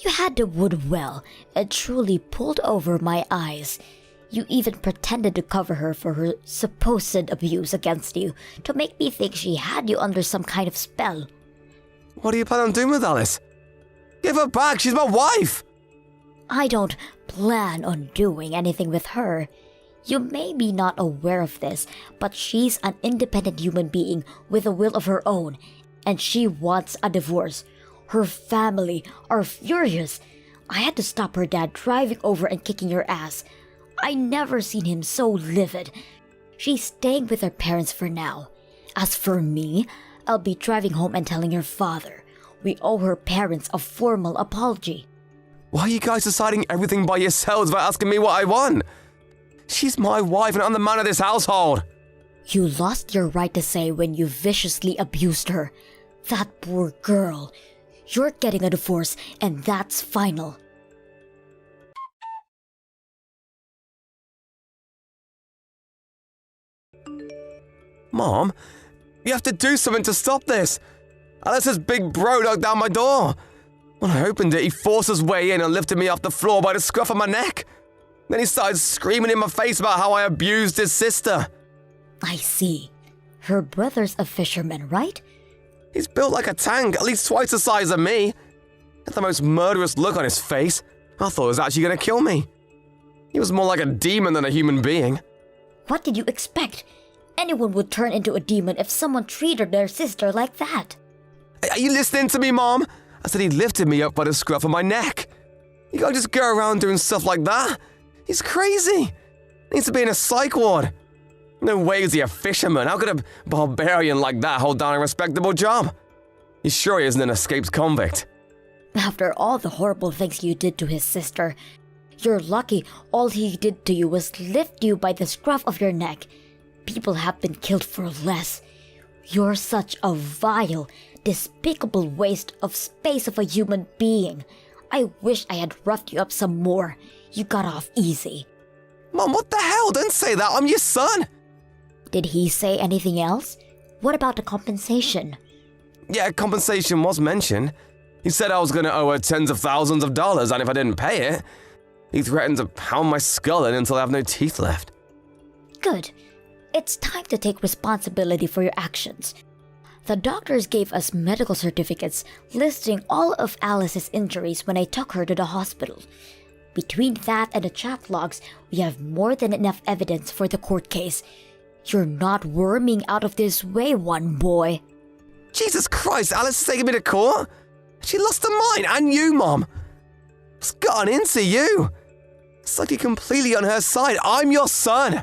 You had the wood well and truly pulled over my eyes. You even pretended to cover her for her supposed abuse against you to make me think she had you under some kind of spell. What do you plan on doing with Alice? Give her back, she's my wife! I don't plan on doing anything with her. You may be not aware of this, but she's an independent human being with a will of her own, and she wants a divorce. Her family are furious. I had to stop her dad driving over and kicking your ass. I never seen him so livid. She's staying with her parents for now. As for me, I'll be driving home and telling her father. We owe her parents a formal apology. Why are you guys deciding everything by yourselves without asking me what I want? She's my wife and I'm the man of this household. You lost your right to say when you viciously abused her. That poor girl. You're getting a divorce and that's final. Mom, you have to do something to stop this. Alice's big bro knocked down my door. When I opened it, he forced his way in and lifted me off the floor by the scruff of my neck. Then he started screaming in my face about how I abused his sister. I see. Her brother's a fisherman, right? He's built like a tank, at least twice the size of me. Had the most murderous look on his face. I thought he was actually going to kill me. He was more like a demon than a human being. What did you expect? Anyone would turn into a demon if someone treated their sister like that. Are you listening to me, Mom? I said he lifted me up by the scruff of my neck. You can't just go around doing stuff like that. He's crazy. Needs to be in a psych ward. No way is he a fisherman. How could a barbarian like that hold down a respectable job? You sure he isn't an escaped convict? After all the horrible things you did to his sister, you're lucky all he did to you was lift you by the scruff of your neck. People have been killed for less. You're such a vile, despicable waste of space of a human being. I wish I had roughed you up some more. You got off easy. Mom, what the hell? Don't say that. I'm your son. Did he say anything else? What about the compensation? Yeah, compensation was mentioned. He said I was going to owe her tens of thousands of dollars, and if I didn't pay it, he threatened to pound my skull in until I have no teeth left. Good. It's time to take responsibility for your actions. The doctors gave us medical certificates listing all of Alice's injuries when I took her to the hospital. Between that and the chat logs, we have more than enough evidence for the court case. You're not worming out of this way, one boy. Jesus Christ, Alice is taking me to court? She lost her mind, and you, Mom. What's gotten into you? It's like you're completely on her side. I'm your son.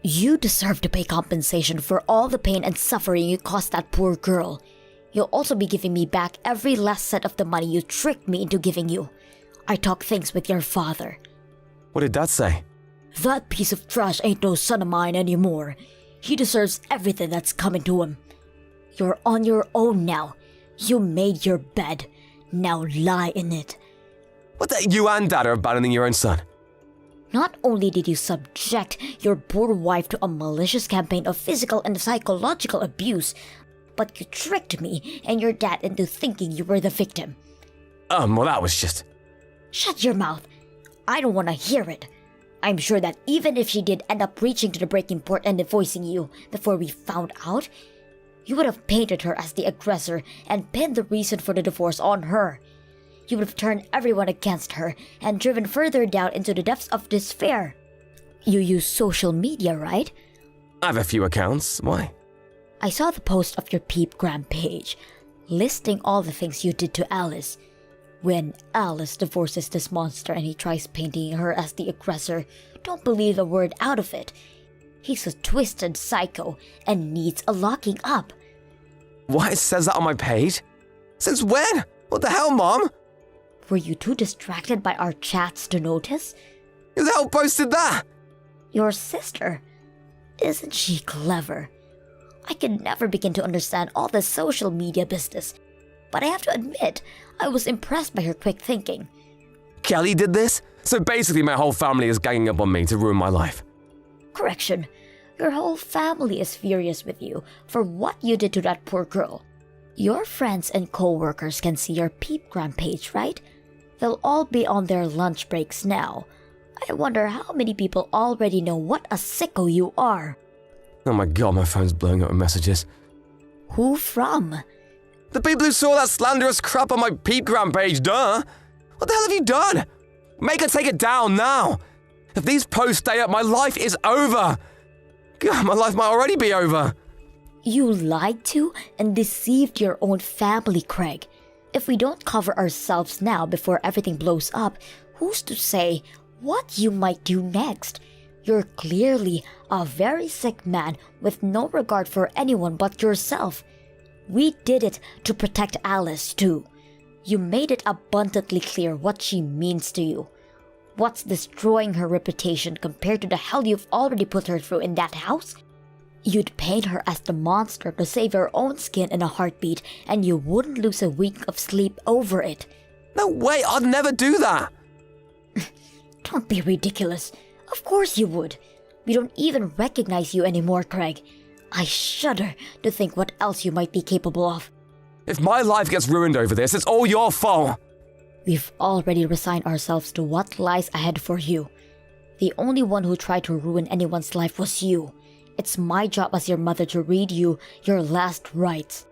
You deserve to pay compensation for all the pain and suffering you caused that poor girl. You'll also be giving me back every last cent of the money you tricked me into giving you. I talked things with your father. What did Dad say? That piece of trash ain't no son of mine anymore. He deserves everything that's coming to him. You're on your own now. You made your bed. Now lie in it. What the? You and Dad are abandoning your own son. Not only did you subject your poor wife to a malicious campaign of physical and psychological abuse, but you tricked me and your dad into thinking you were the victim. Well, that was just... Shut your mouth. I don't want to hear it. I'm sure that even if she did end up reaching to the breaking point and divorcing you before we found out, you would have painted her as the aggressor and pinned the reason for the divorce on her. You would have turned everyone against her and driven further down into the depths of despair. You use social media, right? I have a few accounts. Why? I saw the post of your Peepgram page, listing all the things you did to Alice. When Alice divorces this monster and he tries painting her as the aggressor, don't believe a word out of it. He's a twisted psycho and needs a locking up. Why, it says that on my page? Since when? What the hell, Mom? Were you too distracted by our chats to notice? Who the hell posted that? Your sister. Isn't she clever? I could never begin to understand all the social media business, but I have to admit, I was impressed by her quick thinking. Kelly did this? So basically my whole family is ganging up on me to ruin my life. Correction. Your whole family is furious with you for what you did to that poor girl. Your friends and co-workers can see your Peepgram page, right? They'll all be on their lunch breaks now. I wonder how many people already know what a sicko you are. Oh my god, my phone's blowing up with messages. Who from? The people who saw that slanderous crap on my Peepgram page, duh! What the hell have you done? Make her take it down now! If these posts stay up, my life is over! God, my life might already be over! You lied to and deceived your own family, Craig. If we don't cover ourselves now before everything blows up, who's to say what you might do next? You're clearly a very sick man with no regard for anyone but yourself. We did it to protect Alice, too. You made it abundantly clear what she means to you. What's destroying her reputation compared to the hell you've already put her through in that house? You'd paint her as the monster to save your own skin in a heartbeat, and you wouldn't lose a wink of sleep over it. No way, I'd never do that! Don't be ridiculous. Of course you would. We don't even recognize you anymore, Craig. I shudder to think what else you might be capable of. If my life gets ruined over this, it's all your fault! We've already resigned ourselves to what lies ahead for you. The only one who tried to ruin anyone's life was you. It's my job as your mother to read you your last rites.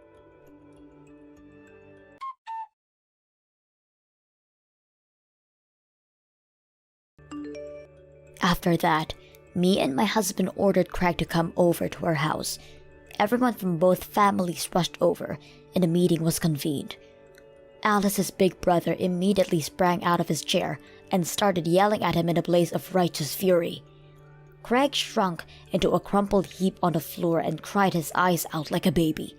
After that, me and my husband ordered Craig to come over to our house. Everyone from both families rushed over, and a meeting was convened. Alice's big brother immediately sprang out of his chair and started yelling at him in a blaze of righteous fury. Craig shrunk into a crumpled heap on the floor and cried his eyes out like a baby.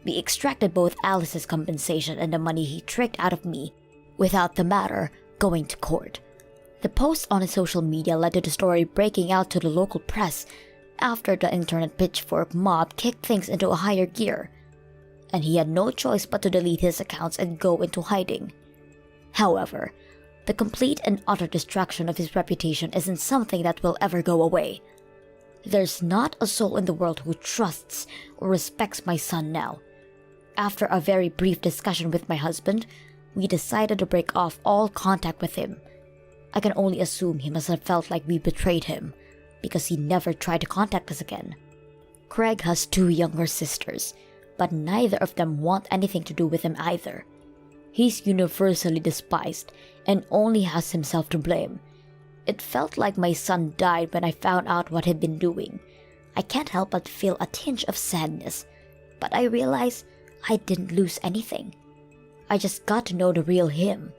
We extracted both Alice's compensation and the money he tricked out of me, without the matter going to court. The post on his social media led to the story breaking out to the local press after the internet pitchfork mob kicked things into a higher gear, and he had no choice but to delete his accounts and go into hiding. However, the complete and utter destruction of his reputation isn't something that will ever go away. There's not a soul in the world who trusts or respects my son now. After a very brief discussion with my husband, we decided to break off all contact with him. I can only assume he must have felt like we betrayed him, because he never tried to contact us again. Craig has 2 younger sisters, but neither of them want anything to do with him either. He's universally despised and only has himself to blame. It felt like my son died when I found out what he'd been doing. I can't help but feel a tinge of sadness, but I realize I didn't lose anything. I just got to know the real him.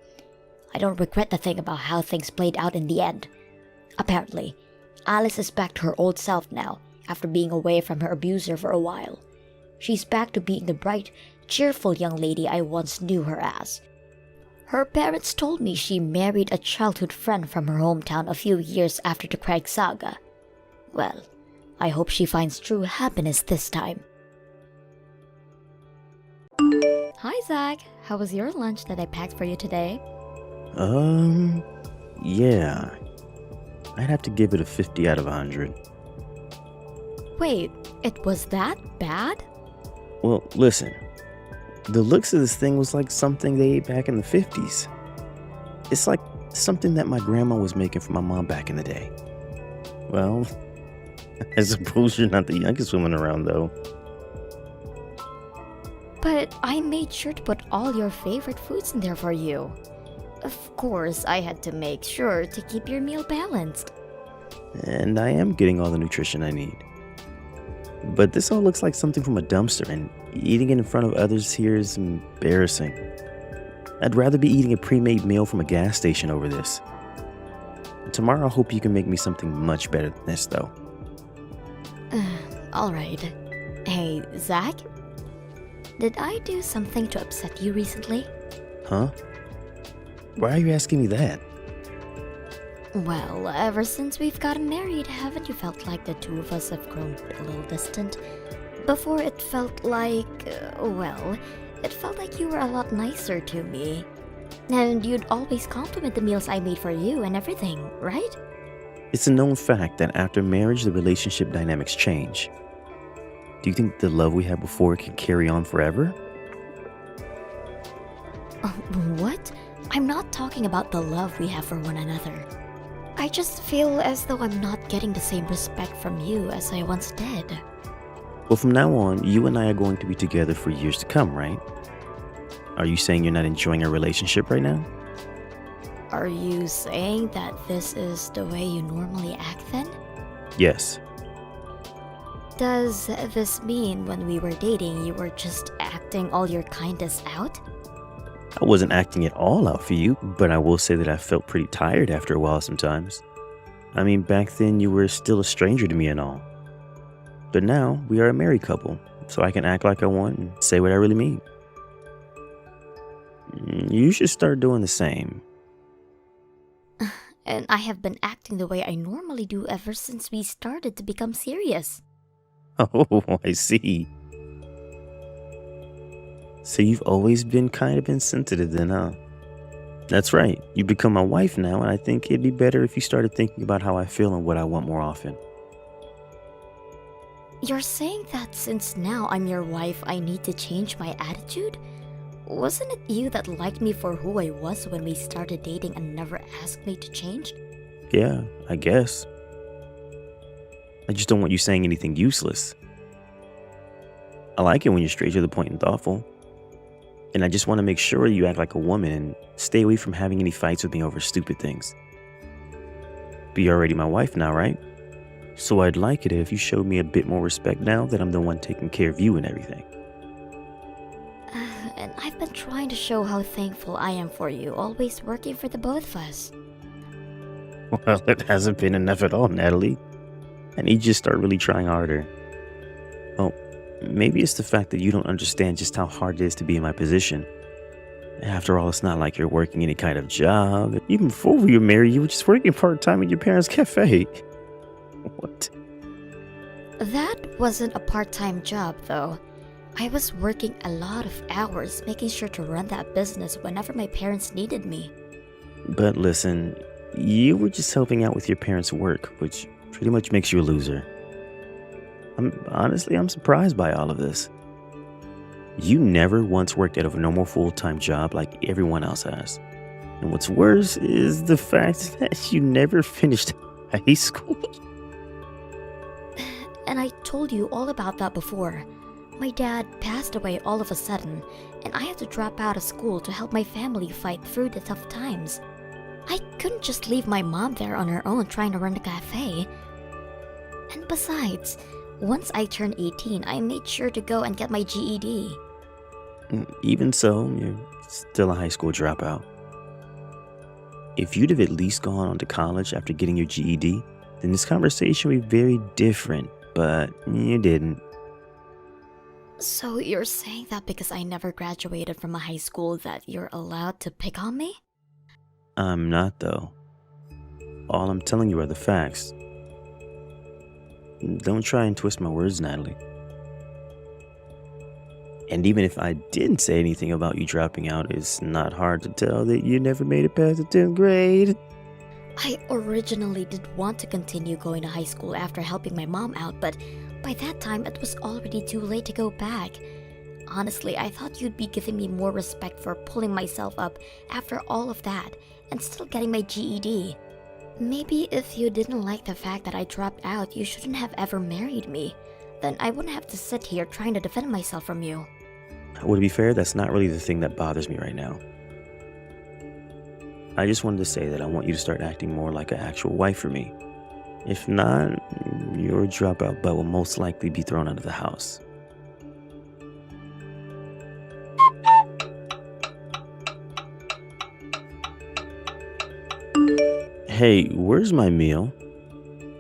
I don't regret the thing about how things played out in the end. Apparently, Alice is back to her old self now, after being away from her abuser for a while. She's back to being the bright, cheerful young lady I once knew her as. Her parents told me she married a childhood friend from her hometown a few years after the Craig saga. Well, I hope she finds true happiness this time. Hi, Zach. How was your lunch that I packed for you today? Yeah. I'd have to give it a 50 out of 100. Wait, it was that bad? Well, listen. The looks of this thing was like something they ate back in the 50s. It's like something that my grandma was making for my mom back in the day. Well, I suppose you're not the youngest woman around, though. But I made sure to put all your favorite foods in there for you. Of course, I had to make sure to keep your meal balanced. And I am getting all the nutrition I need. But this all looks like something from a dumpster, and eating it in front of others here is embarrassing. I'd rather be eating a pre-made meal from a gas station over this. Tomorrow I hope you can make me something much better than this, though. Alright. Hey, Zach? Did I do something to upset you recently? Huh? Why are you asking me that? Well, ever since we've gotten married, haven't you felt like the two of us have grown a little distant? Before it felt like, it felt like you were a lot nicer to me. And you'd always compliment the meals I made for you and everything, right? It's a known fact that after marriage, the relationship dynamics change. Do you think the love we had before can carry on forever? What? I'm not talking about the love we have for one another. I just feel as though I'm not getting the same respect from you as I once did. Well, from now on, you and I are going to be together for years to come, right? Are you saying you're not enjoying our relationship right now? Are you saying that this is the way you normally act then? Yes. Does this mean when we were dating you were just acting all your kindness out? I wasn't acting it all out for you, but I will say that I felt pretty tired after a while sometimes. I mean, back then you were still a stranger to me and all. But now we are a married couple, so I can act like I want and say what I really mean. You should start doing the same. And I have been acting the way I normally do ever since we started to become serious. Oh, I see. So you've always been kind of insensitive then, huh? That's right. You've become my wife now, and I think it'd be better if you started thinking about how I feel and what I want more often. You're saying that since now I'm your wife, I need to change my attitude? Wasn't it you that liked me for who I was when we started dating and never asked me to change? Yeah, I guess. I just don't want you saying anything useless. I like it when you're straight to the point and thoughtful. And I just want to make sure you act like a woman and stay away from having any fights with me over stupid things. But you're already my wife now, right? So I'd like it if you showed me a bit more respect now that I'm the one taking care of you and everything. And I've been trying to show how thankful I am for you, always working for the both of us. Well, it hasn't been enough at all, Natalie. I need you to start really trying harder. Oh, maybe it's the fact that you don't understand just how hard it is to be in my position. After all, it's not like you're working any kind of job. Even before we were married, you were just working part-time at your parents' cafe. What? That wasn't a part-time job, though. I was working a lot of hours, making sure to run that business whenever my parents needed me. But listen, you were just helping out with your parents' work, which pretty much makes you a loser. I'm surprised by all of this. You never once worked at a normal full-time job like everyone else has. And what's worse is the fact that you never finished high school. And I told you all about that before. My dad passed away all of a sudden, and I had to drop out of school to help my family fight through the tough times. I couldn't just leave my mom there on her own trying to run the cafe. And besides, once I turned 18, I made sure to go and get my GED. Even so, you're still a high school dropout. If you'd have at least gone on to college after getting your GED, then this conversation would be very different, but you didn't. So you're saying that because I never graduated from a high school that you're allowed to pick on me? I'm not, though. All I'm telling you are the facts. Don't try and twist my words, Natalie. And even if I didn't say anything about you dropping out, it's not hard to tell that you never made it past the 10th grade. I originally did want to continue going to high school after helping my mom out, but by that time it was already too late to go back. Honestly, I thought you'd be giving me more respect for pulling myself up after all of that and still getting my GED. Maybe if you didn't like the fact that I dropped out, you shouldn't have ever married me. Then I wouldn't have to sit here trying to defend myself from you. Well, to be fair, that's not really the thing that bothers me right now. I just wanted to say that I want you to start acting more like an actual wife for me. If not, your dropout butt will most likely be thrown out of the house. Hey, where's my meal?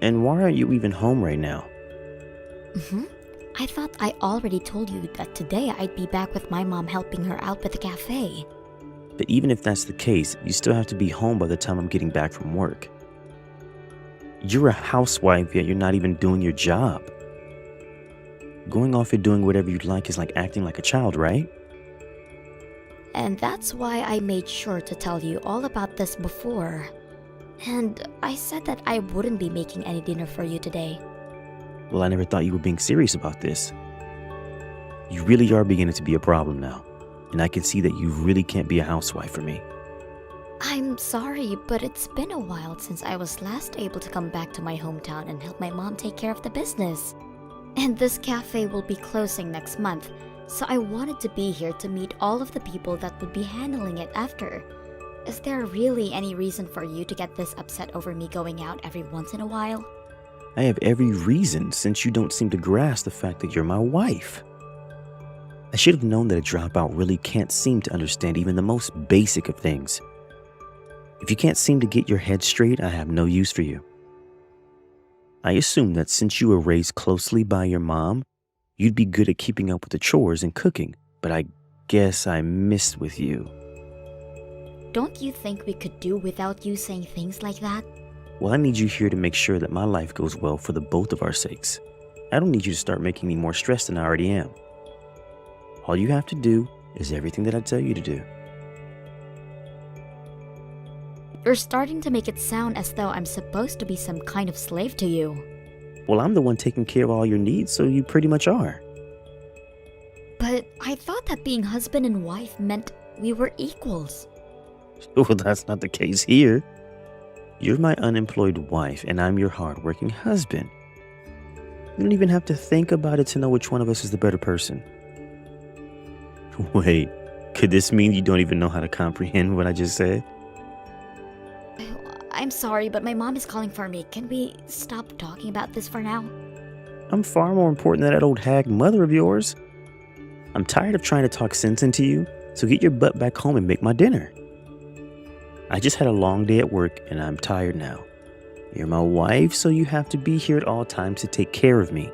And why aren't you even home right now? I thought I already told you that today I'd be back with my mom helping her out with the cafe. But even if that's the case, you still have to be home by the time I'm getting back from work. You're a housewife, yet you're not even doing your job. Going off and doing whatever you'd like is like acting like a child, right? And that's why I made sure to tell you all about this before. And I said that I wouldn't be making any dinner for you today. Well, I never thought you were being serious about this. You really are beginning to be a problem now. And I can see that you really can't be a housewife for me. I'm sorry, but it's been a while since I was last able to come back to my hometown and help my mom take care of the business. And this cafe will be closing next month, so I wanted to be here to meet all of the people that would be handling it after. Is there really any reason for you to get this upset over me going out every once in a while? I have every reason, since you don't seem to grasp the fact that you're my wife. I should have known that a dropout really can't seem to understand even the most basic of things. If you can't seem to get your head straight, I have no use for you. I assume that since you were raised closely by your mom, you'd be good at keeping up with the chores and cooking, but I guess I missed with you. Don't you think we could do without you saying things like that? Well, I need you here to make sure that my life goes well for the both of our sakes. I don't need you to start making me more stressed than I already am. All you have to do is everything that I tell you to do. You're starting to make it sound as though I'm supposed to be some kind of slave to you. Well, I'm the one taking care of all your needs, so you pretty much are. But I thought that being husband and wife meant we were equals. Well, that's not the case here. You're my unemployed wife, and I'm your hardworking husband. You don't even have to think about it to know which one of us is the better person. Wait, could this mean you don't even know how to comprehend what I just said? I'm sorry, but my mom is calling for me. Can we stop talking about this for now? I'm far more important than that old hag mother of yours. I'm tired of trying to talk sense into you, so get your butt back home and make my dinner. I just had a long day at work and I'm tired now. You're my wife, so you have to be here at all times to take care of me.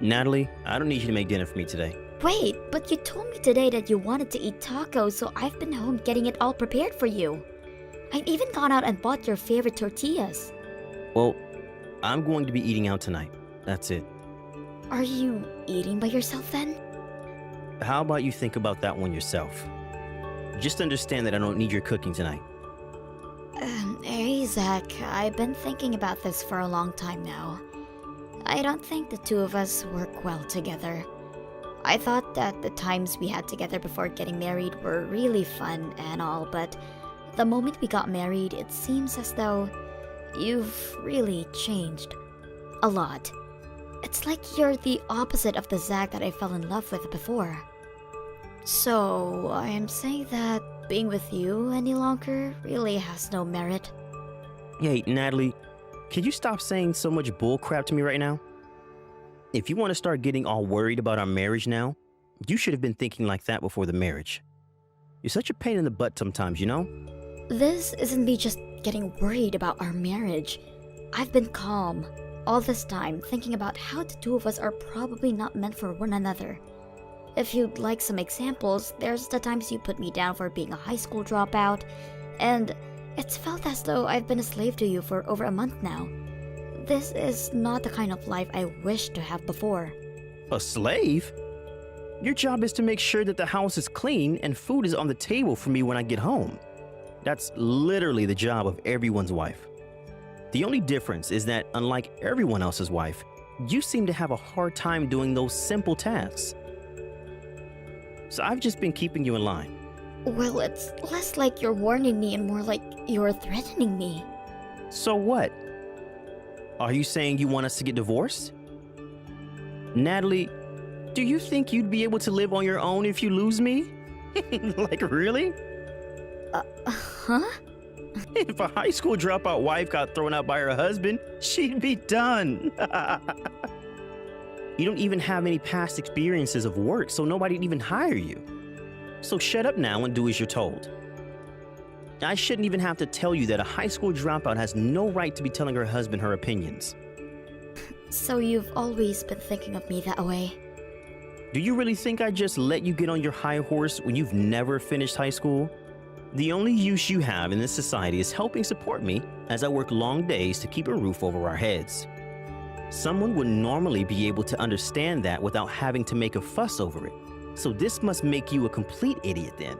Natalie, I don't need you to make dinner for me today. Wait, but you told me today that you wanted to eat tacos, so I've been home getting it all prepared for you. I've even gone out and bought your favorite tortillas. Well, I'm going to be eating out tonight. That's it. Are you eating by yourself then? How about you think about that one yourself? Just understand that I don't need your cooking tonight. Hey, Zach, I've been thinking about this for a long time now. I don't think the two of us work well together. I thought that the times we had together before getting married were really fun and all, but the moment we got married, it seems as though you've really changed. A lot. It's like you're the opposite of the Zach that I fell in love with before. So, I am saying that being with you any longer really has no merit. Hey, Natalie, can you stop saying so much bull crap to me right now? If you want to start getting all worried about our marriage now, You should have been thinking like that before the marriage. You're such a pain in the butt sometimes, you know? This isn't me just getting worried about our marriage. I've been calm all this time, thinking about how the two of us are probably not meant for one another. If you'd like some examples, there's the times you put me down for being a high school dropout, and it's felt as though I've been a slave to you for over a month now. This is not the kind of life I wished to have before. A slave? Your job is to make sure that the house is clean and food is on the table for me when I get home. That's literally the job of everyone's wife. The only difference is that, unlike everyone else's wife, you seem to have a hard time doing those simple tasks. So I've just been keeping you in line. Well, it's less like you're warning me and more like you're threatening me. So what? Are you saying you want us to get divorced? Natalie, do you think you'd be able to live on your own if you lose me? Like, really? Huh? If a high school dropout wife got thrown out by her husband, she'd be done. You don't even have any past experiences of work, so nobody'd even hire you. So shut up now and do as you're told. I shouldn't even have to tell you that a high school dropout has no right to be telling her husband her opinions. So you've always been thinking of me that way? Do you really think I just let you get on your high horse when you've never finished high school? The only use you have in this society is helping support me as I work long days to keep a roof over our heads. Someone would normally be able to understand that without having to make a fuss over it. So this must make you a complete idiot then.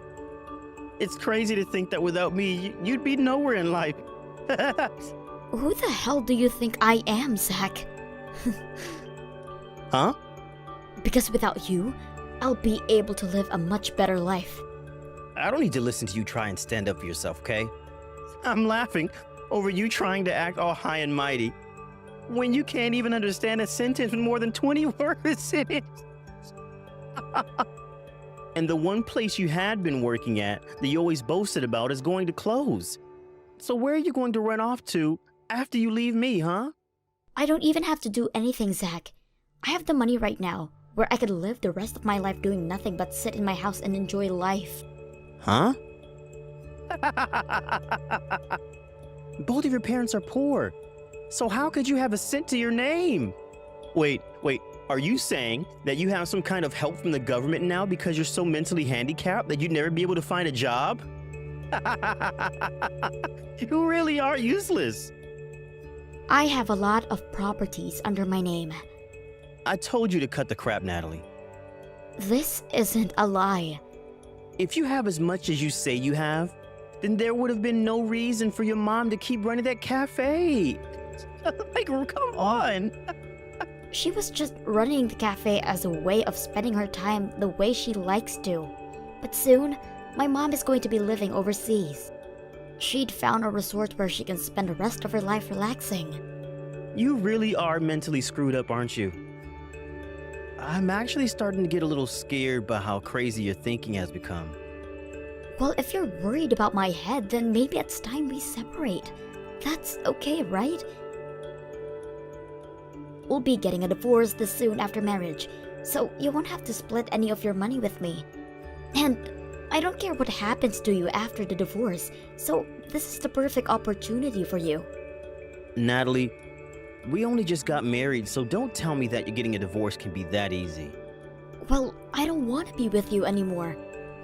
It's crazy to think that without me, you'd be nowhere in life. Who the hell do you think I am, Zach? Huh? Because without you, I'll be able to live a much better life. I don't need to listen to you try and stand up for yourself, okay? I'm laughing over you trying to act all high and mighty when you can't even understand a sentence with more than 20 words in it. And the one place you had been working at that you always boasted about is going to close. So where are you going to run off to after you leave me, huh? I don't even have to do anything, Zach. I have the money right now, where I could live the rest of my life doing nothing but sit in my house and enjoy life. Huh? Both of your parents are poor. So how could you have a cent to your name? Wait, are you saying that you have some kind of help from the government now because you're so mentally handicapped that you'd never be able to find a job? You really are useless. I have a lot of properties under my name. I told you to cut the crap, Natalie. This isn't a lie. If you have as much as you say you have, then there would have been no reason for your mom to keep running that cafe. Like, come on. She was just running the cafe as a way of spending her time the way she likes to. But soon, my mom is going to be living overseas. She'd found a resort where she can spend the rest of her life relaxing. You really are mentally screwed up, aren't you? I'm actually starting to get a little scared by how crazy your thinking has become. Well, if you're worried about my head, then maybe it's time we separate. That's okay, right? We'll be getting a divorce this soon after marriage, so you won't have to split any of your money with me. And I don't care what happens to you after the divorce, so this is the perfect opportunity for you. Natalie, we only just got married, so don't tell me that getting a divorce can be that easy. Well, I don't want to be with you anymore.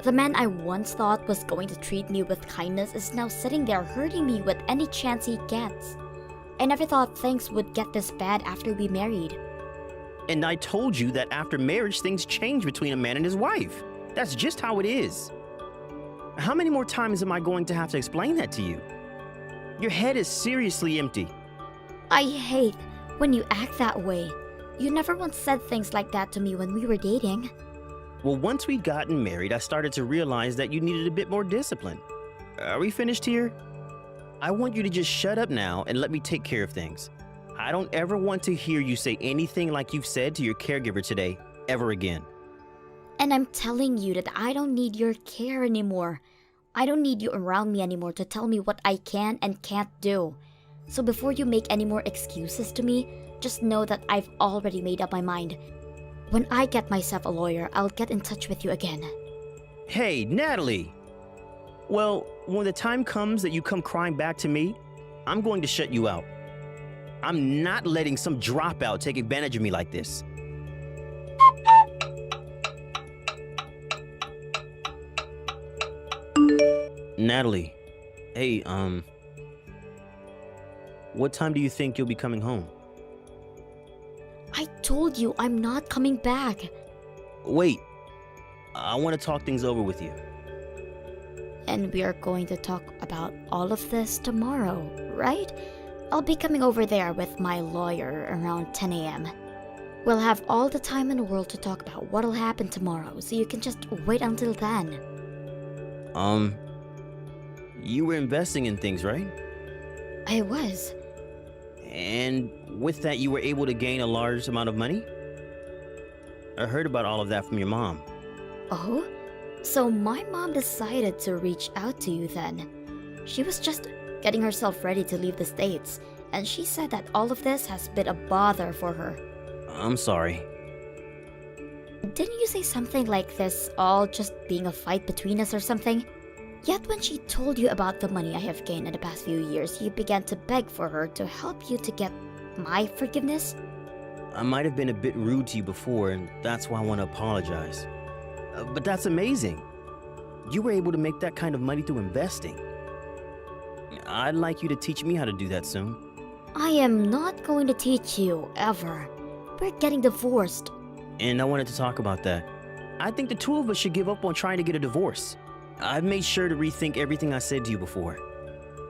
The man I once thought was going to treat me with kindness is now sitting there hurting me with any chance he gets. I never thought things would get this bad after we married. And I told you that after marriage, things change between a man and his wife. That's just how it is. How many more times am I going to have to explain that to you? Your head is seriously empty. I hate when you act that way. You never once said things like that to me when we were dating. Well, once we'd gotten married, I started to realize that you needed a bit more discipline. Are we finished here? I want you to just shut up now and let me take care of things. I don't ever want to hear you say anything like you've said to your caregiver today, ever again. And I'm telling you that I don't need your care anymore. I don't need you around me anymore to tell me what I can and can't do. So before you make any more excuses to me, just know that I've already made up my mind. When I get myself a lawyer, I'll get in touch with you again. Hey, Natalie! Well, when the time comes that you come crying back to me, I'm going to shut you out. I'm not letting some dropout take advantage of me like this. Natalie, hey, what time do you think you'll be coming home? I told you I'm not coming back. Wait, I want to talk things over with you. And we are going to talk about all of this tomorrow, right? I'll be coming over there with my lawyer around 10 a.m. We'll have all the time in the world to talk about what'll happen tomorrow, so you can just wait until then. You were investing in things, right? I was. And with that, you were able to gain a large amount of money? I heard about all of that from your mom. Oh? So my mom decided to reach out to you then. She was just getting herself ready to leave the States, and she said that all of this has been a bother for her. I'm sorry. Didn't you say something like this all just being a fight between us or something? Yet when she told you about the money I have gained in the past few years, you began to beg for her to help you to get my forgiveness? I might have been a bit rude to you before, and that's why I want to apologize. But that's amazing. You were able to make that kind of money through investing. I'd like you to teach me how to do that soon. I am not going to teach you, ever. We're getting divorced. And I wanted to talk about that. I think the two of us should give up on trying to get a divorce. I've made sure to rethink everything I said to you before.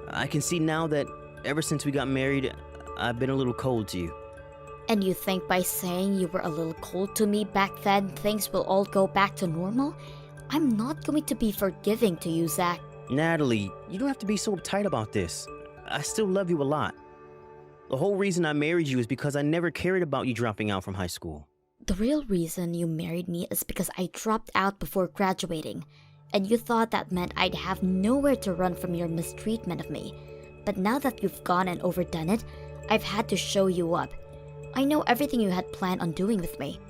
I can see now that ever since we got married, I've been a little cold to you. And you think by saying you were a little cold to me back then, things will all go back to normal? I'm not going to be forgiving to you, Zach. Natalie, you don't have to be so uptight about this. I still love you a lot. The whole reason I married you is because I never cared about you dropping out from high school. The real reason you married me is because I dropped out before graduating, and you thought that meant I'd have nowhere to run from your mistreatment of me. But now that you've gone and overdone it, I've had to show you up. I know everything you had planned on doing with me.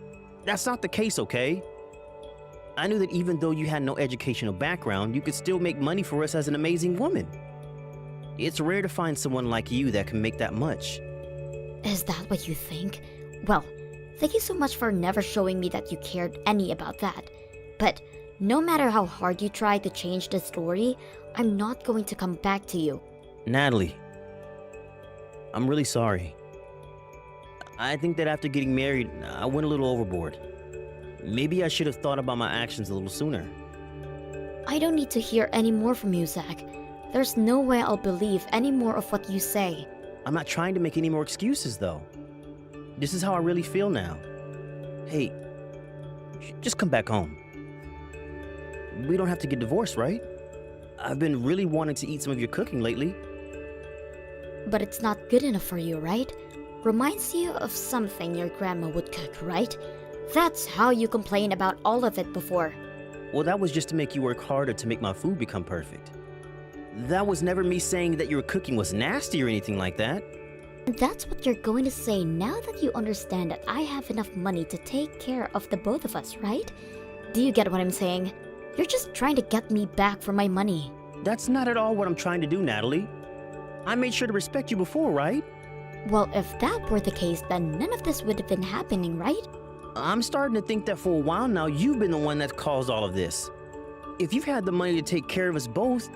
That's not the case, okay? I knew that even though you had no educational background, you could still make money for us as an amazing woman. It's rare to find someone like you that can make that much. Is that what you think? Well, thank you so much for never showing me that you cared any about that. But no matter how hard you try to change the story, I'm not going to come back to you. Natalie, I'm really sorry. I think that after getting married, I went a little overboard. Maybe I should have thought about my actions a little sooner. I don't need to hear any more from you, Zach. There's no way I'll believe any more of what you say. I'm not trying to make any more excuses, though. This is how I really feel now. Hey, just come back home. We don't have to get divorced, right? I've been really wanting to eat some of your cooking lately. But it's not good enough for you, right? Reminds you of something your grandma would cook, right? That's how you complained about all of it before. Well, that was just to make you work harder to make my food become perfect. That was never me saying that your cooking was nasty or anything like that. And that's what you're going to say now that you understand that I have enough money to take care of the both of us, right? Do you get what I'm saying? You're just trying to get me back for my money. That's not at all what I'm trying to do, Natalie. I made sure to respect you before, right? Well, if that were the case, then none of this would have been happening, right? I'm starting to think that for a while now, you've been the one that's caused all of this. If you've had the money to take care of us both,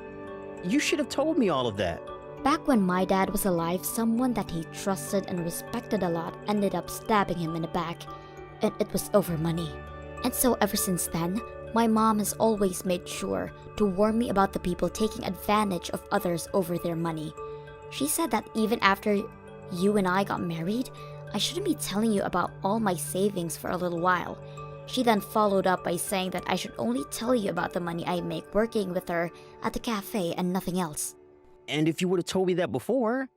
you should have told me all of that. Back when my dad was alive, someone that he trusted and respected a lot ended up stabbing him in the back, and it was over money. And so ever since then, my mom has always made sure to warn me about the people taking advantage of others over their money. She said that even after you and I got married, I shouldn't be telling you about all my savings for a little while. She then followed up by saying that I should only tell you about the money I make working with her at the cafe and nothing else. And if you would have told me that before...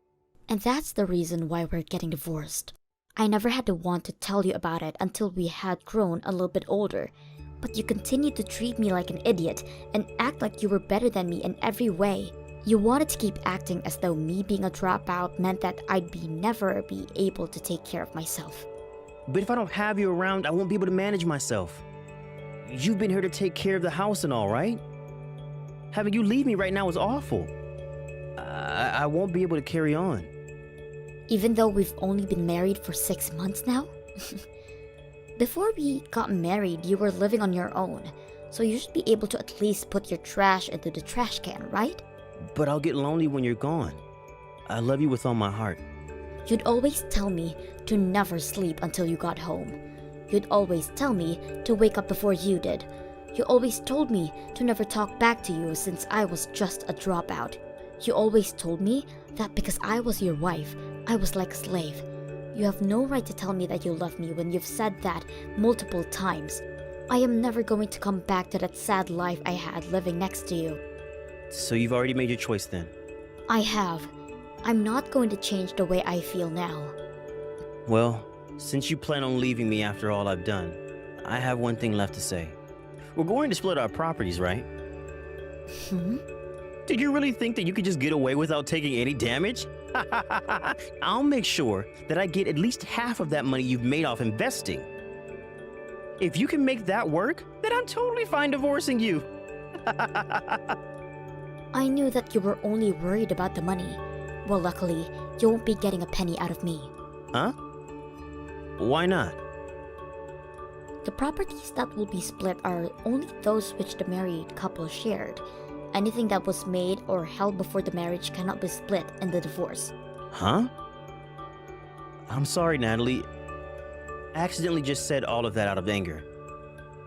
And that's the reason why we're getting divorced. I never had to want to tell you about it until we had grown a little bit older. But you continued to treat me like an idiot and act like you were better than me in every way. You wanted to keep acting as though me being a dropout meant that I'd never be able to take care of myself. But if I don't have you around, I won't be able to manage myself. You've been here to take care of the house and all, right? Having you leave me right now is awful. I won't be able to carry on. Even though we've only been married for 6 months now? Before we got married, you were living on your own, so you should be able to at least put your trash into the trash can, right? But I'll get lonely when you're gone. I love you with all my heart. You'd always tell me to never sleep until you got home. You'd always tell me to wake up before you did. You always told me to never talk back to you since I was just a dropout. You always told me that because I was your wife, I was like a slave. You have no right to tell me that you love me when you've said that multiple times. I am never going to come back to that sad life I had living next to you. So you've already made your choice then? I have. I'm not going to change the way I feel now. Well, since you plan on leaving me after all I've done, I have one thing left to say. We're going to split our properties, right? Did you really think that you could just get away without taking any damage? I'll make sure that I get at least half of that money you've made off investing. If you can make that work, then I'm totally fine divorcing you. I knew that you were only worried about the money. Well, luckily, you won't be getting a penny out of me. Huh? Why not? The properties that will be split are only those which the married couple shared. Anything that was made or held before the marriage cannot be split in the divorce. Huh? I'm sorry, Natalie. I accidentally just said all of that out of anger.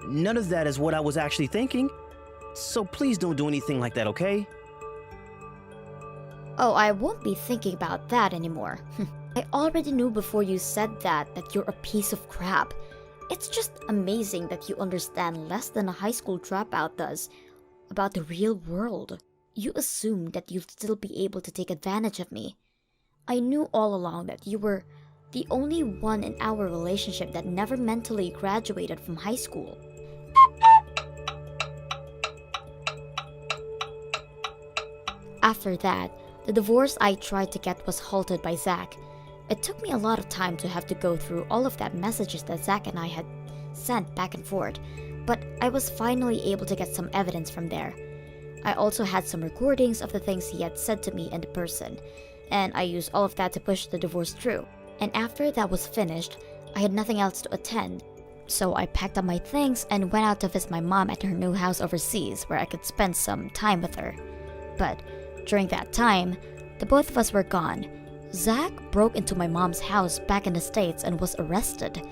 None of that is what I was actually thinking. So please don't do anything like that, okay? Oh, I won't be thinking about that anymore. I already knew before you said that you're a piece of crap. It's just amazing that you understand less than a high school dropout does about the real world. You assumed that you'd still be able to take advantage of me. I knew all along that you were the only one in our relationship that never mentally graduated from high school. After that, the divorce I tried to get was halted by Zach. It took me a lot of time to have to go through all of that messages that Zach and I had sent back and forth, but I was finally able to get some evidence from there. I also had some recordings of the things he had said to me in person, and I used all of that to push the divorce through. And after that was finished, I had nothing else to attend, so I packed up my things and went out to visit my mom at her new house overseas where I could spend some time with her. But during that time, the both of us were gone. Zach broke into my mom's house back in the States and was arrested.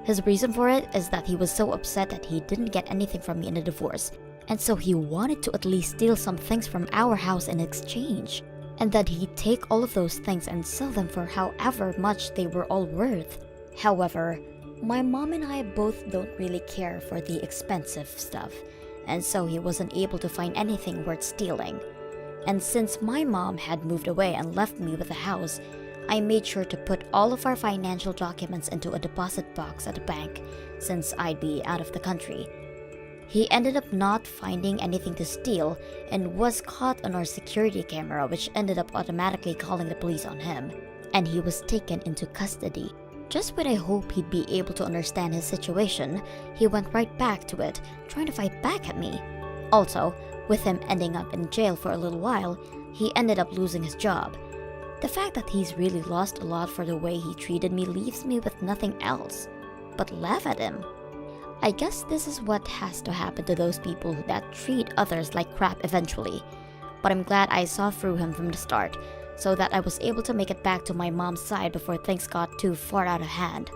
His reason for it is that he was so upset that he didn't get anything from me in the divorce, and so he wanted to at least steal some things from our house in exchange, and that he'd take all of those things and sell them for however much they were all worth. However, my mom and I both don't really care for the expensive stuff, and so he wasn't able to find anything worth stealing. And since my mom had moved away and left me with the house, I made sure to put all of our financial documents into a deposit box at a bank, since I'd be out of the country. He ended up not finding anything to steal and was caught on our security camera, which ended up automatically calling the police on him, and he was taken into custody. Just when I hoped he'd be able to understand his situation, he went right back to it, trying to fight back at me. Also, with him ending up in jail for a little while, he ended up losing his job. The fact that he's really lost a lot for the way he treated me leaves me with nothing else but laugh at him. I guess this is what has to happen to those people that treat others like crap eventually. But I'm glad I saw through him from the start, so that I was able to make it back to my mom's side before things got too far out of hand.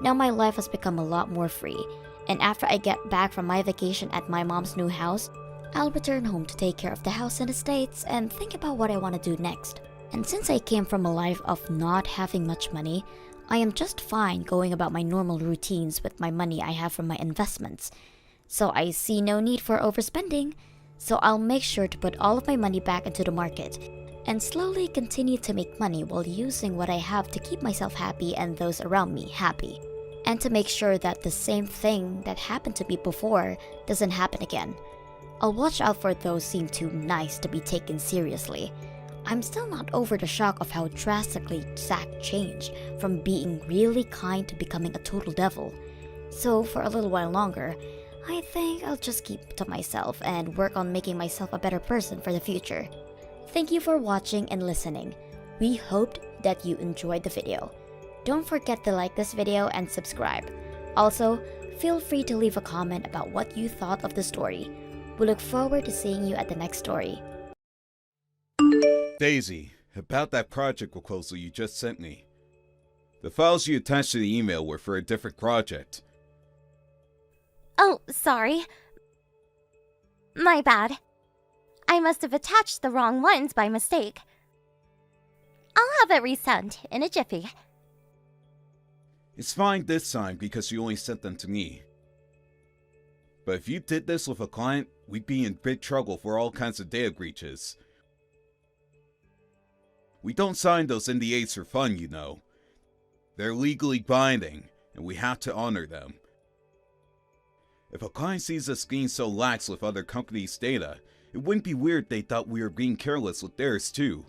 Now my life has become a lot more free, and after I get back from my vacation at my mom's new house, I'll return home to take care of the house in the States and think about what I want to do next. And since I came from a life of not having much money, I am just fine going about my normal routines with my money I have from my investments. So I see no need for overspending, so I'll make sure to put all of my money back into the market and slowly continue to make money while using what I have to keep myself happy and those around me happy. And to make sure that the same thing that happened to me before doesn't happen again. I'll watch out for those seem too nice to be taken seriously. I'm still not over the shock of how drastically Zack changed from being really kind to becoming a total devil. So for a little while longer, I think I'll just keep to myself and work on making myself a better person for the future. Thank you for watching and listening. We hoped that you enjoyed the video. Don't forget to like this video and subscribe. Also, feel free to leave a comment about what you thought of the story. We look forward to seeing you at the next story. Daisy, about that project proposal you just sent me. The files you attached to the email were for a different project. Oh, sorry. My bad. I must have attached the wrong ones by mistake. I'll have it resent in a jiffy. It's fine this time because you only sent them to me. But if you did this with a client, we'd be in big trouble for all kinds of data breaches. We don't sign those NDAs for fun, you know. They're legally binding, and we have to honor them. If a client sees us being so lax with other companies' data, it wouldn't be weird they thought we were being careless with theirs too.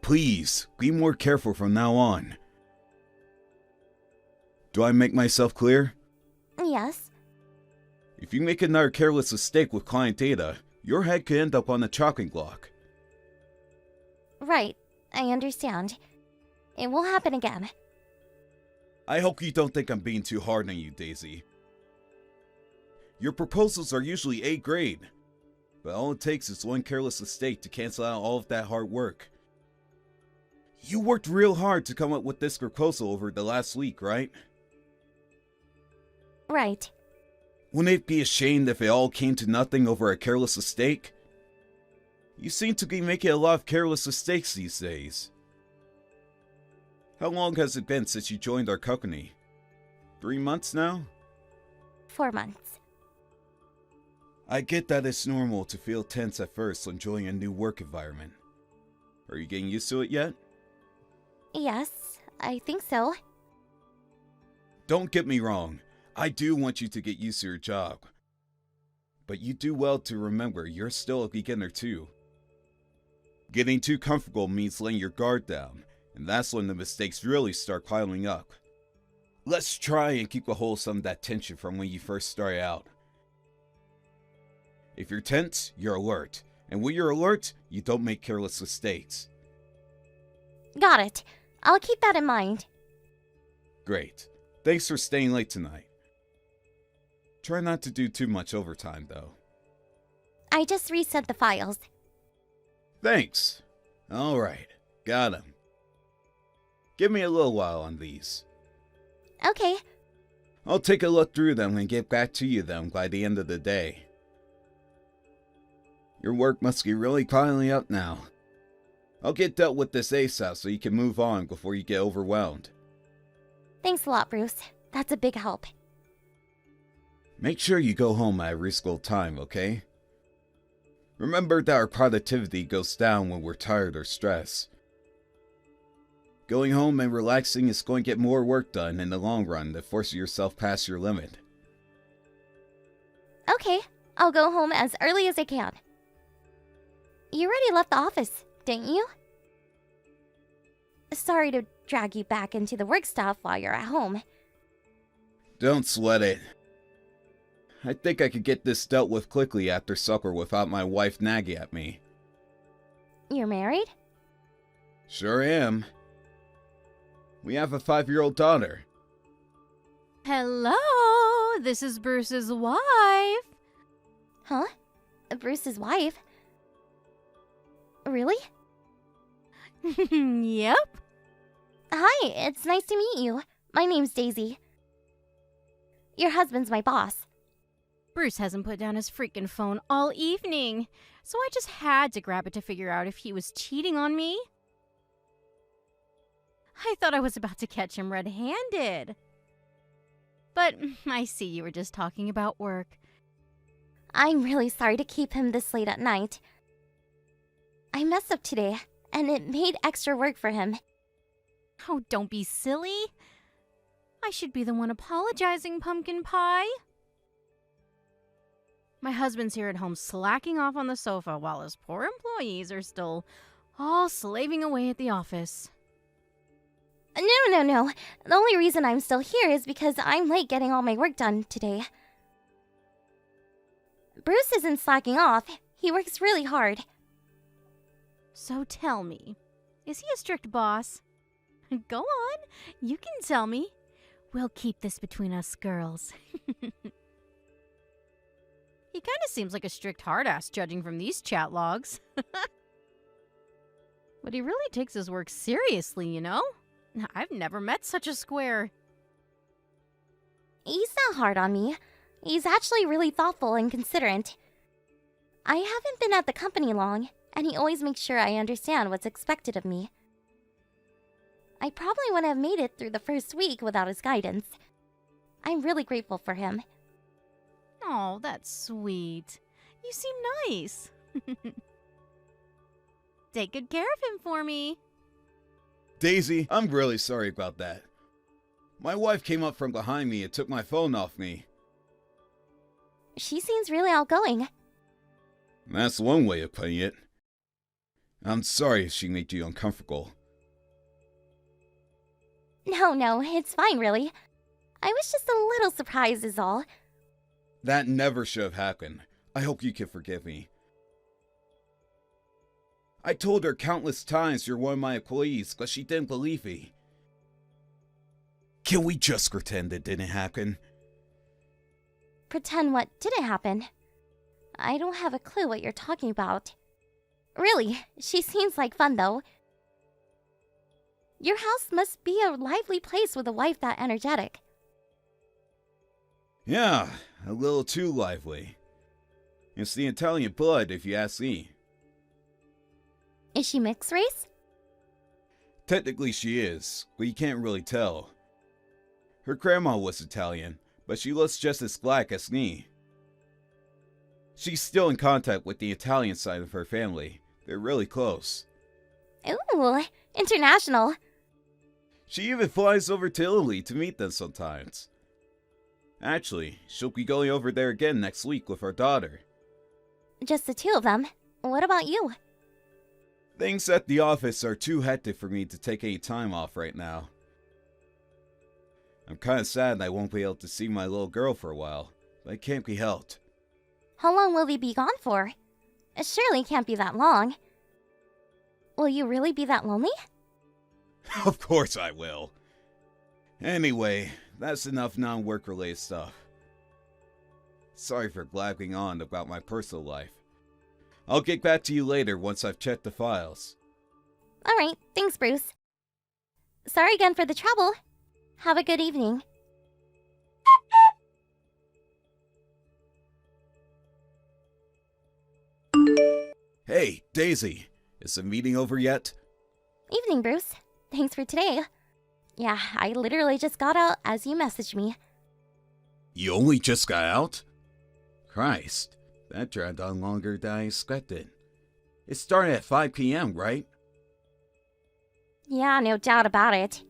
Please, be more careful from now on. Do I make myself clear? Yes. If you make another careless mistake with client data, your head could end up on the chopping block. Right. I understand. It won't happen again. I hope you don't think I'm being too hard on you, Daisy. Your proposals are usually A grade, but all it takes is one careless mistake to cancel out all of that hard work. You worked real hard to come up with this proposal over the last week, right? Right. Wouldn't it be a shame if it all came to nothing over a careless mistake? You seem to be making a lot of careless mistakes these days. How long has it been since you joined our company? 3 months now? 4 months. I get that it's normal to feel tense at first when joining a new work environment. Are you getting used to it yet? Yes, I think so. Don't get me wrong, I do want you to get used to your job. But you do well to remember you're still a beginner too. Getting too comfortable means letting your guard down, and that's when the mistakes really start piling up. Let's try and keep a hold of some of that tension from when you first started out. If you're tense, you're alert. And when you're alert, you don't make careless mistakes. Got it. I'll keep that in mind. Great. Thanks for staying late tonight. Try not to do too much overtime, though. I just reset the files. Thanks. Alright, got 'em. Give me a little while on these. Okay. I'll take a look through them and get back to you then by the end of the day. Your work must be really piling up now. I'll get dealt with this ASAP so you can move on before you get overwhelmed. Thanks a lot, Bruce. That's a big help. Make sure you go home at a reasonable time, okay? Remember that our productivity goes down when we're tired or stressed. Going home and relaxing is going to get more work done in the long run than forcing yourself past your limit. Okay, I'll go home as early as I can. You already left the office, didn't you? Sorry to drag you back into the work stuff while you're at home. Don't sweat it. I think I could get this dealt with quickly after supper without my wife nagging at me. You're married? Sure am. We have a 5-year-old daughter. Hello, this is Bruce's wife. Huh? Bruce's wife? Really? Yep. Hi, it's nice to meet you. My name's Daisy. Your husband's my boss. Bruce hasn't put down his freaking phone all evening, so I just had to grab it to figure out if he was cheating on me. I thought I was about to catch him red-handed. But I see you were just talking about work. I'm really sorry to keep him this late at night. I messed up today, and it made extra work for him. Oh, don't be silly. I should be the one apologizing, Pumpkin Pie. My husband's here at home slacking off on the sofa while his poor employees are still all slaving away at the office. No. The only reason I'm still here is because I'm late getting all my work done today. Bruce isn't slacking off. He works really hard. So tell me, is he a strict boss? Go on, you can tell me. We'll keep this between us girls. He kind of seems like a strict hard-ass judging from these chat logs. But he really takes his work seriously, you know? I've never met such a square. He's not hard on me. He's actually really thoughtful and considerate. I haven't been at the company long, and he always makes sure I understand what's expected of me. I probably wouldn't have made it through the first week without his guidance. I'm really grateful for him. Oh, that's sweet. You seem nice. Take good care of him for me. Daisy, I'm really sorry about that. My wife came up from behind me and took my phone off me. She seems really outgoing. That's one way of putting it. I'm sorry if she made you uncomfortable. No, it's fine, really. I was just a little surprised is all. That never should have happened. I hope you can forgive me. I told her countless times you're one of my employees, but she didn't believe me. Can we just pretend it didn't happen? Pretend what didn't happen? I don't have a clue what you're talking about. Really, she seems like fun, though. Your house must be a lively place with a wife that energetic. Yeah, a little too lively. It's the Italian blood, if you ask me. Is she mixed race? Technically she is, but you can't really tell. Her grandma was Italian, but she looks just as black as me. She's still in contact with the Italian side of her family. They're really close. Ooh, international. She even flies over to Italy to meet them sometimes. Actually, she'll be going over there again next week with our daughter. Just the two of them. What about you? Things at the office are too hectic for me to take any time off right now. I'm kinda sad I won't be able to see my little girl for a while, but it can't be helped. How long will they be gone for? It surely can't be that long. Will you really be that lonely? Of course I will. Anyway, that's enough non-work related stuff. Sorry for blabbing on about my personal life. I'll get back to you later once I've checked the files. Alright, thanks, Bruce. Sorry again for the trouble. Have a good evening. Hey, Daisy, is the meeting over yet? Evening, Bruce. Thanks for today. Yeah, I literally just got out as you messaged me. You only just got out? Christ, that dragged on longer than I expected. It started at 5 p.m., right? Yeah, no doubt about it.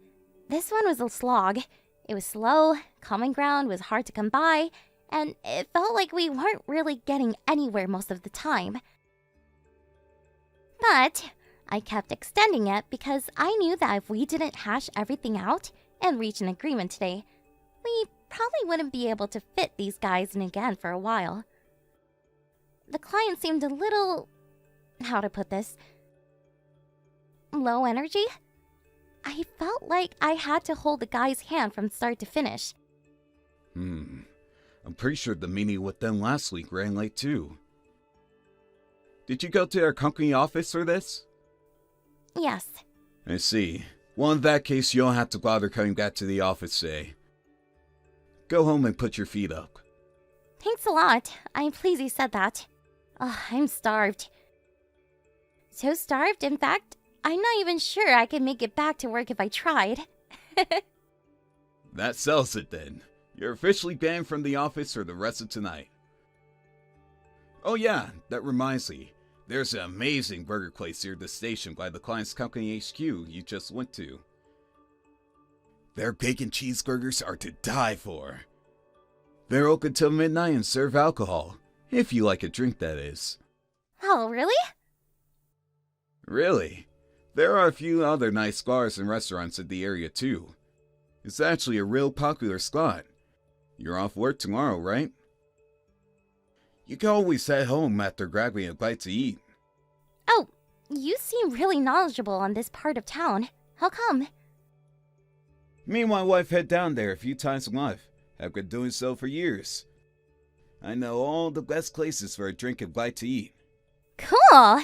This one was a slog. It was slow, common ground was hard to come by, and it felt like we weren't really getting anywhere most of the time. But I kept extending it because I knew that if we didn't hash everything out and reach an agreement today, we probably wouldn't be able to fit these guys in again for a while. The client seemed a little... how to put this? Low energy? I felt like I had to hold the guy's hand from start to finish. I'm pretty sure the meeting with them last week ran late too. Did you go to their company office for this? Yes. I see. Well, in that case, you don't have to bother coming back to the office today. Go home and put your feet up. Thanks a lot. I'm pleased you said that. I'm starved. So starved, in fact, I'm not even sure I could make it back to work if I tried. That settles it then. You're officially banned from the office for the rest of tonight. Oh yeah, that reminds me. There's an amazing burger place near the station by the client's company HQ you just went to. Their bacon cheeseburgers are to die for. They're open till midnight and serve alcohol. If you like a drink, that is. Oh, really? Really? There are a few other nice bars and restaurants in the area too. It's actually a real popular spot. You're off work tomorrow, right? You can always head home after grabbing a bite to eat. Oh, you seem really knowledgeable on this part of town. How come? Me and my wife head down there a few times a month. I've been doing so for years. I know all the best places for a drink and bite to eat. Cool!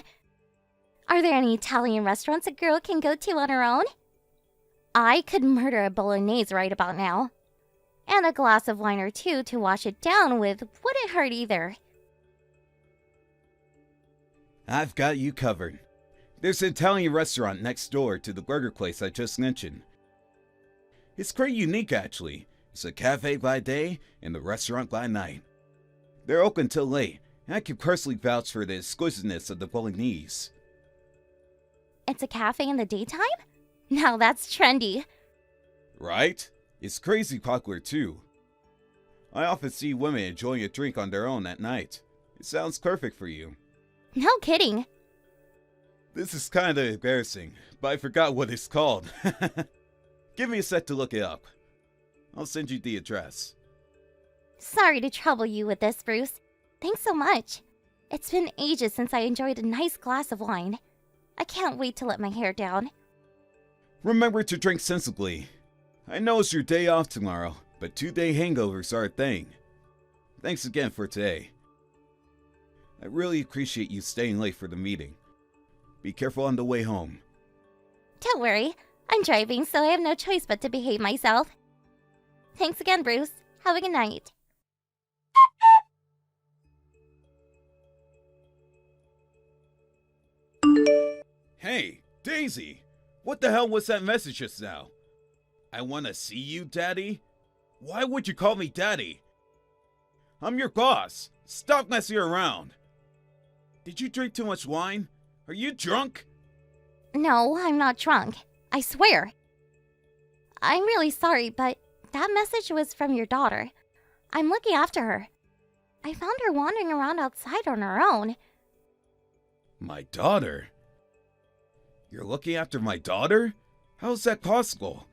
Are there any Italian restaurants a girl can go to on her own? I could murder a bolognese right about now. And a glass of wine or two to wash it down with wouldn't hurt either. I've got you covered. There's an Italian restaurant next door to the burger place I just mentioned. It's pretty unique, actually. It's a cafe by day and a restaurant by night. They're open till late, and I can personally vouch for the exquisiteness of the bolognese. It's a cafe in the daytime? Now that's trendy. Right? It's crazy popular too. I often see women enjoying a drink on their own at night. It sounds perfect for you. No kidding. This is kinda embarrassing, but I forgot what it's called. Give me a sec to look it up. I'll send you the address. Sorry to trouble you with this, Bruce. Thanks so much. It's been ages since I enjoyed a nice glass of wine. I can't wait to let my hair down. Remember to drink sensibly. I know it's your day off tomorrow, but 2-day hangovers are a thing. Thanks again for today. I really appreciate you staying late for the meeting. Be careful on the way home. Don't worry. I'm driving, so I have no choice but to behave myself. Thanks again, Bruce. Have a good night. Hey, Daisy! What the hell was that message just now? I wanna see you, Daddy? Why would you call me Daddy? I'm your boss. Stop messing around. Did you drink too much wine? Are you drunk? No, I'm not drunk. I swear. I'm really sorry, but that message was from your daughter. I'm looking after her. I found her wandering around outside on her own. My daughter? You're looking after my daughter? How's that possible?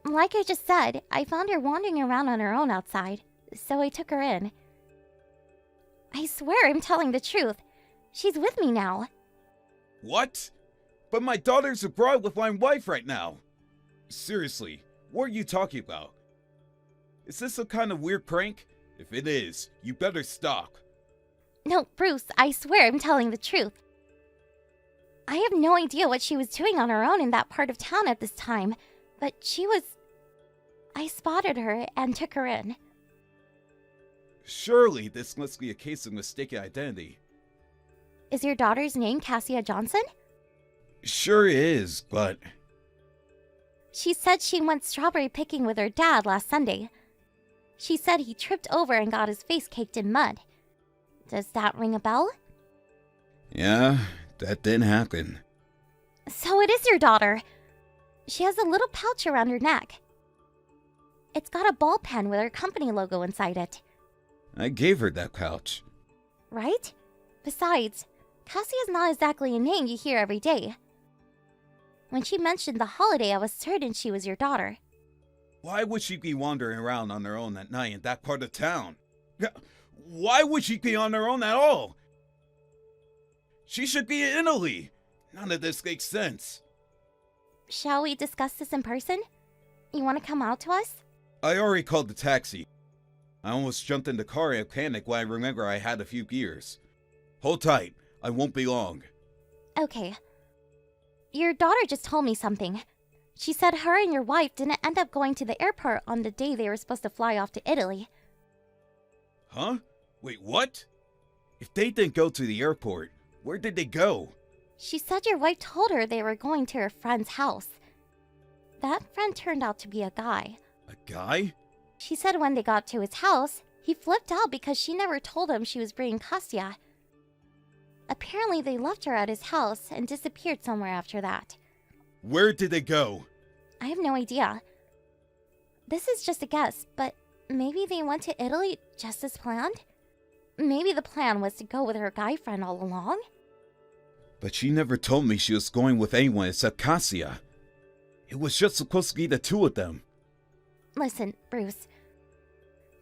Like I just said, I found her wandering around on her own outside, so I took her in. I swear I'm telling the truth. She's with me now. What? But my daughter's abroad with my wife right now. Seriously, what are you talking about? Is this some kind of weird prank? If it is, you better stop. No, Bruce, I swear I'm telling the truth. I have no idea what she was doing on her own in that part of town at this time, but she was... I spotted her and took her in. Surely this must be a case of mistaken identity. Is your daughter's name Cassia Johnson? Sure is, but... She said she went strawberry picking with her dad last Sunday. She said he tripped over and got his face caked in mud. Does that ring a bell? Yeah, that didn't happen. So it is your daughter. She has a little pouch around her neck. It's got a ball pen with her company logo inside it. I gave her that pouch. Right? Besides, Cassia's not exactly a name you hear every day. When she mentioned the holiday, I was certain she was your daughter. Why would she be wandering around on her own at night in that part of town? Why would she be on her own at all? She should be in Italy. None of this makes sense. Shall we discuss this in person? You want to come out to us? I already called the taxi. I almost jumped in the car in a panic when I remember I had a few beers. Hold tight. I won't be long. Okay. Your daughter just told me something. She said her and your wife didn't end up going to the airport on the day they were supposed to fly off to Italy. Huh? Wait, what? If they didn't go to the airport, where did they go? She said your wife told her they were going to her friend's house. That friend turned out to be a guy. A guy? She said when they got to his house, he flipped out because she never told him she was bringing Cassia. Apparently they left her at his house and disappeared somewhere after that. Where did they go? I have no idea. This is just a guess, but maybe they went to Italy just as planned? Maybe the plan was to go with her guy friend all along? But she never told me she was going with anyone except Cassia. It was just supposed to be the two of them. Listen, Bruce.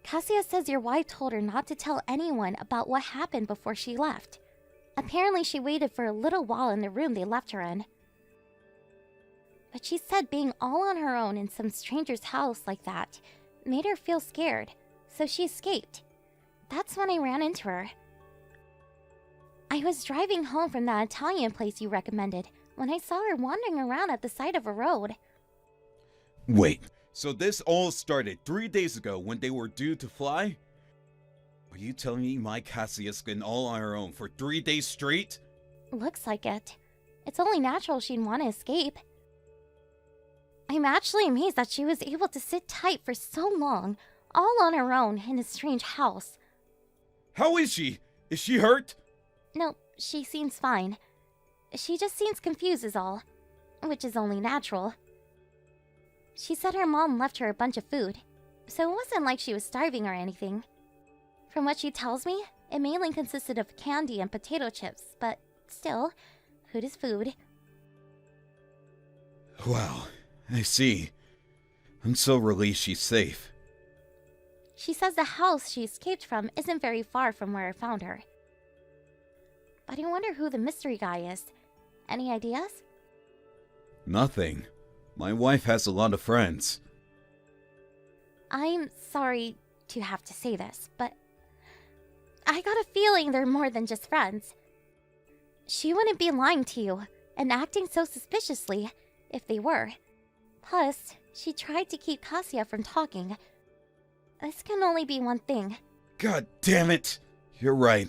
Cassia says your wife told her not to tell anyone about what happened before she left. Apparently she waited for a little while in the room they left her in. But she said being all on her own in some stranger's house like that made her feel scared, so she escaped. That's when I ran into her. I was driving home from that Italian place you recommended when I saw her wandering around at the side of a road. Wait, so this all started 3 days ago when they were due to fly? Are you telling me my Cassia's been all on her own for 3 days straight? Looks like it. It's only natural she'd want to escape. I'm actually amazed that she was able to sit tight for so long, all on her own in a strange house. How is she? Is she hurt? No, she seems fine. She just seems confused is all, which is only natural. She said her mom left her a bunch of food, so it wasn't like she was starving or anything. From what she tells me, it mainly consisted of candy and potato chips, but still, food is food. Wow, I see. I'm so relieved she's safe. She says the house she escaped from isn't very far from where I found her. But I wonder who the mystery guy is. Any ideas? Nothing. My wife has a lot of friends. I'm sorry to have to say this, but I got a feeling they're more than just friends. She wouldn't be lying to you and acting so suspiciously if they were. Plus, she tried to keep Cassia from talking. This can only be one thing. God damn it! You're right.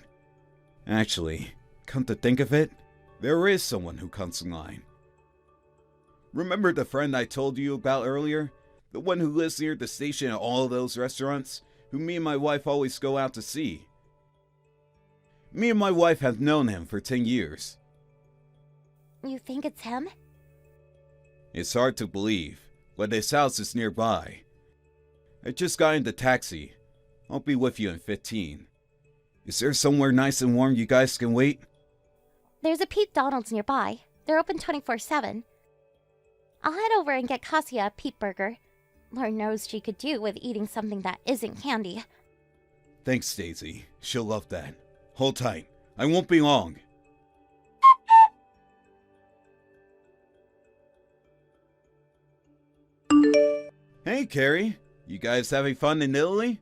Actually, come to think of it, there is someone who comes in line. Remember the friend I told you about earlier? The one who lives near the station at all those restaurants, who me and my wife always go out to see. Me and my wife have known him for 10 years. You think it's him? It's hard to believe, but his house is nearby. I just got in the taxi. I'll be with you in 15. Is there somewhere nice and warm you guys can wait? There's a Peep Donald's nearby. They're open 24/7. I'll head over and get Cassia a Peep burger. Lord knows she could do with eating something that isn't candy. Thanks, Daisy. She'll love that. Hold tight. I won't be long. Hey, Carrie. You guys having fun in Italy?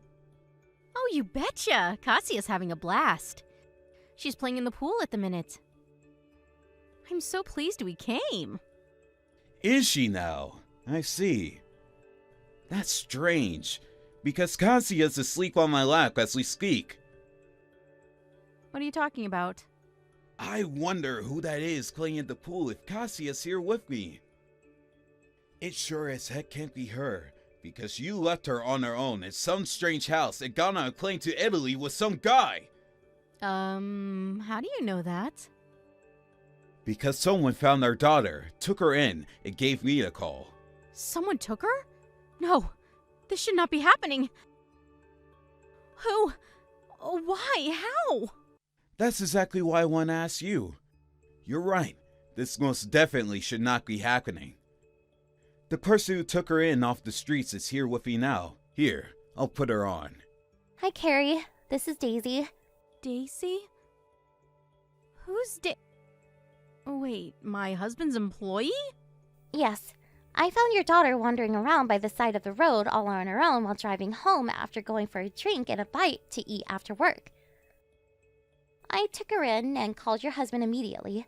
Oh, you betcha! Cassia's having a blast. She's playing in the pool at the minute. I'm so pleased we came. Is she now? I see. That's strange, because Cassia's asleep on my lap as we speak. What are you talking about? I wonder who that is playing in the pool if Cassia's here with me. It sure as heck can't be her, because you left her on her own in some strange house and got on a plane to Italy with some guy. How do you know that? Because someone found our daughter, took her in, and gave me a call. Someone took her? No, this should not be happening. Who? Why? How? That's exactly why I want to ask you. You're right. This most definitely should not be happening. The person who took her in off the streets is here with me now. Here, I'll put her on. Hi, Carrie. This is Daisy. Daisy? Who's Wait, my husband's employee? Yes. I found your daughter wandering around by the side of the road all on her own while driving home after going for a drink and a bite to eat after work. I took her in and called your husband immediately.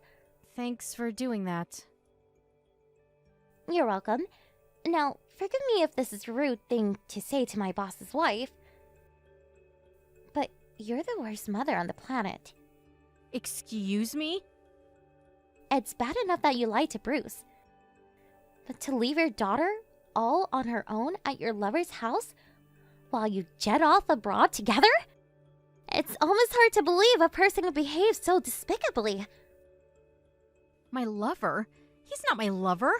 Thanks for doing that. You're welcome. Now, forgive me if this is a rude thing to say to my boss's wife, but you're the worst mother on the planet. Excuse me? It's bad enough that you lied to Bruce, but to leave your daughter all on her own at your lover's house while you jet off abroad together? It's almost hard to believe a person would behave so despicably. My lover? He's not my lover.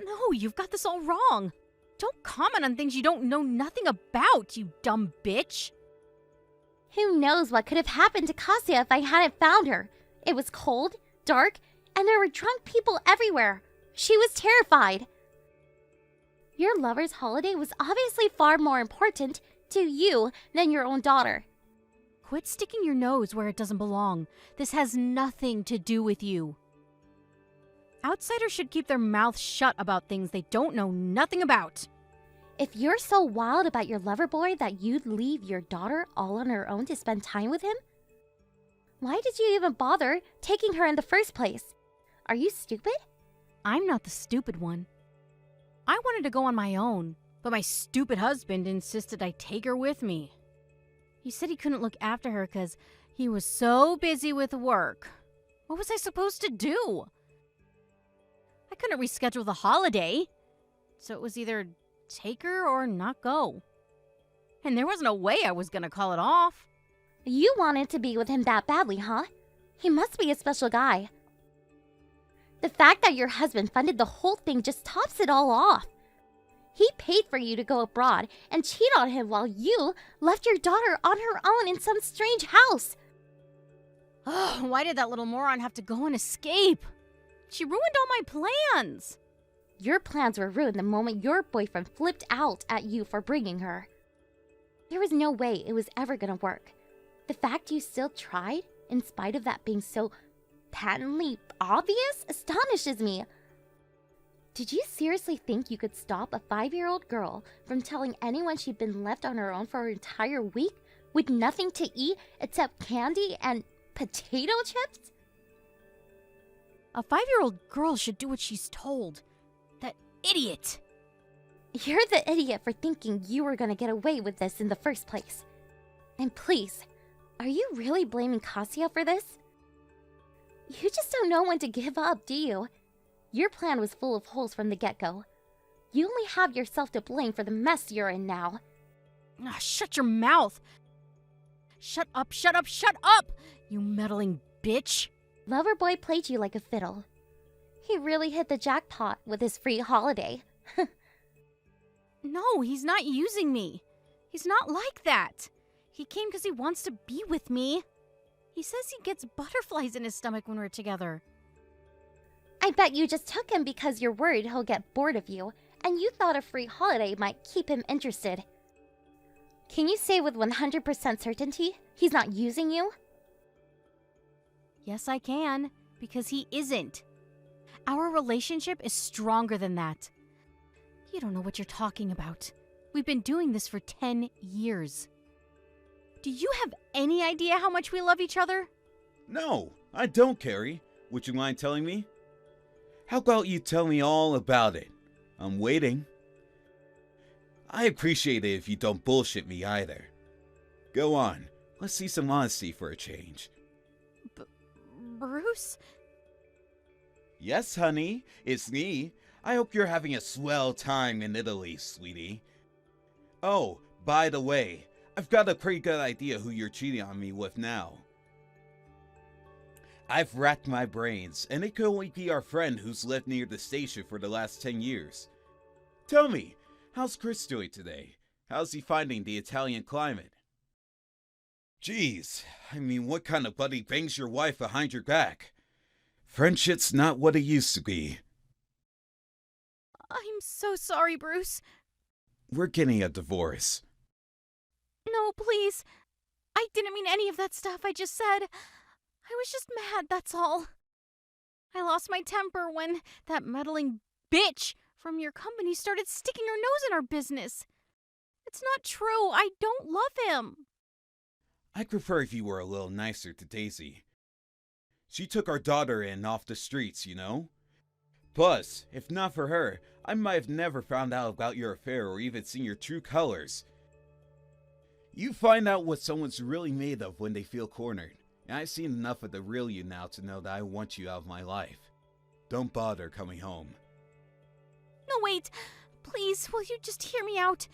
No, you've got this all wrong. Don't comment on things you don't know nothing about, you dumb bitch. Who knows what could have happened to Kasia if I hadn't found her? It was cold, dark, and there were drunk people everywhere. She was terrified. Your lover's holiday was obviously far more important to you than your own daughter. Quit sticking your nose where it doesn't belong. This has nothing to do with you. Outsiders should keep their mouths shut about things they don't know nothing about. If you're so wild about your lover boy that you'd leave your daughter all on her own to spend time with him, why did you even bother taking her in the first place? Are you stupid? I'm not the stupid one. I wanted to go on my own, but my stupid husband insisted I take her with me. He said he couldn't look after her because he was so busy with work. What was I supposed to do? I couldn't reschedule the holiday, so it was either take her or not go. And there wasn't a way I was going to call it off. You wanted to be with him that badly, huh? He must be a special guy. The fact that your husband funded the whole thing just tops it all off. He paid for you to go abroad and cheat on him while you left your daughter on her own in some strange house. Oh, why did that little moron have to go and escape? She ruined all my plans. Your plans were ruined the moment your boyfriend flipped out at you for bringing her. There was no way it was ever gonna work. The fact you still tried, in spite of that being so patently obvious, astonishes me. Did you seriously think you could stop a 5-year-old girl from telling anyone she'd been left on her own for an entire week with nothing to eat except candy and potato chips? A 5-year-old girl should do what she's told. That idiot! You're the idiot for thinking you were gonna get away with this in the first place. And please, are you really blaming Kasia for this? You just don't know when to give up, do you? Your plan was full of holes from the get-go. You only have yourself to blame for the mess you're in now. Ah, shut your mouth! Shut up, shut up, shut up! You meddling bitch! Loverboy played you like a fiddle. He really hit the jackpot with his free holiday. No, he's not using me. He's not like that. He came because he wants to be with me. He says he gets butterflies in his stomach when we're together. I bet you just took him because you're worried he'll get bored of you, and you thought a free holiday might keep him interested. Can you say with 100% certainty he's not using you? Yes, I can, because he isn't. Our relationship is stronger than that. You don't know what you're talking about. We've been doing this for 10 years. Do you have any idea how much we love each other? No, I don't, Carrie. Would you mind telling me? How about you tell me all about it? I'm waiting. I appreciate it if you don't bullshit me either. Go on, let's see some honesty for a change. Bruce? Yes, honey, it's me. I hope you're having a swell time in Italy, sweetie. Oh, by the way, I've got a pretty good idea who you're cheating on me with now. I've racked my brains, and it could only be our friend who's lived near the station for the last 10 years. Tell me, how's Chris doing today? How's he finding the Italian climate? Jeez, I mean, what kind of buddy bangs your wife behind your back? Friendship's not what it used to be. I'm so sorry, Bruce. We're getting a divorce. No, please. I didn't mean any of that stuff I just said. I was just mad, that's all. I lost my temper when that meddling bitch from your company started sticking her nose in our business. It's not true. I don't love him. I'd prefer if you were a little nicer to Daisy. She took our daughter in off the streets, you know? Plus, if not for her, I might have never found out about your affair or even seen your true colors. You find out what someone's really made of when they feel cornered. And I've seen enough of the real you now to know that I want you out of my life. Don't bother coming home. No, wait. Please, will you just hear me out?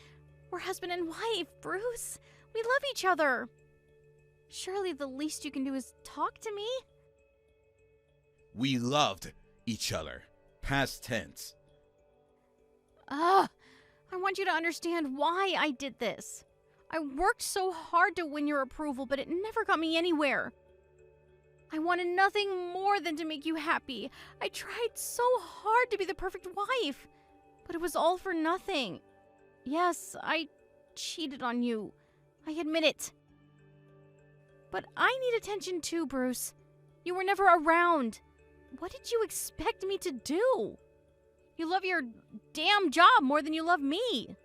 We're husband and wife, Bruce. We love each other. Surely the least you can do is talk to me? We loved each other. Past tense. I want you to understand why I did this. I worked so hard to win your approval, but it never got me anywhere. I wanted nothing more than to make you happy. I tried so hard to be the perfect wife, but it was all for nothing. Yes, I cheated on you. I admit it. But I need attention too, Bruce. You were never around. What did you expect me to do? You love your damn job more than you love me.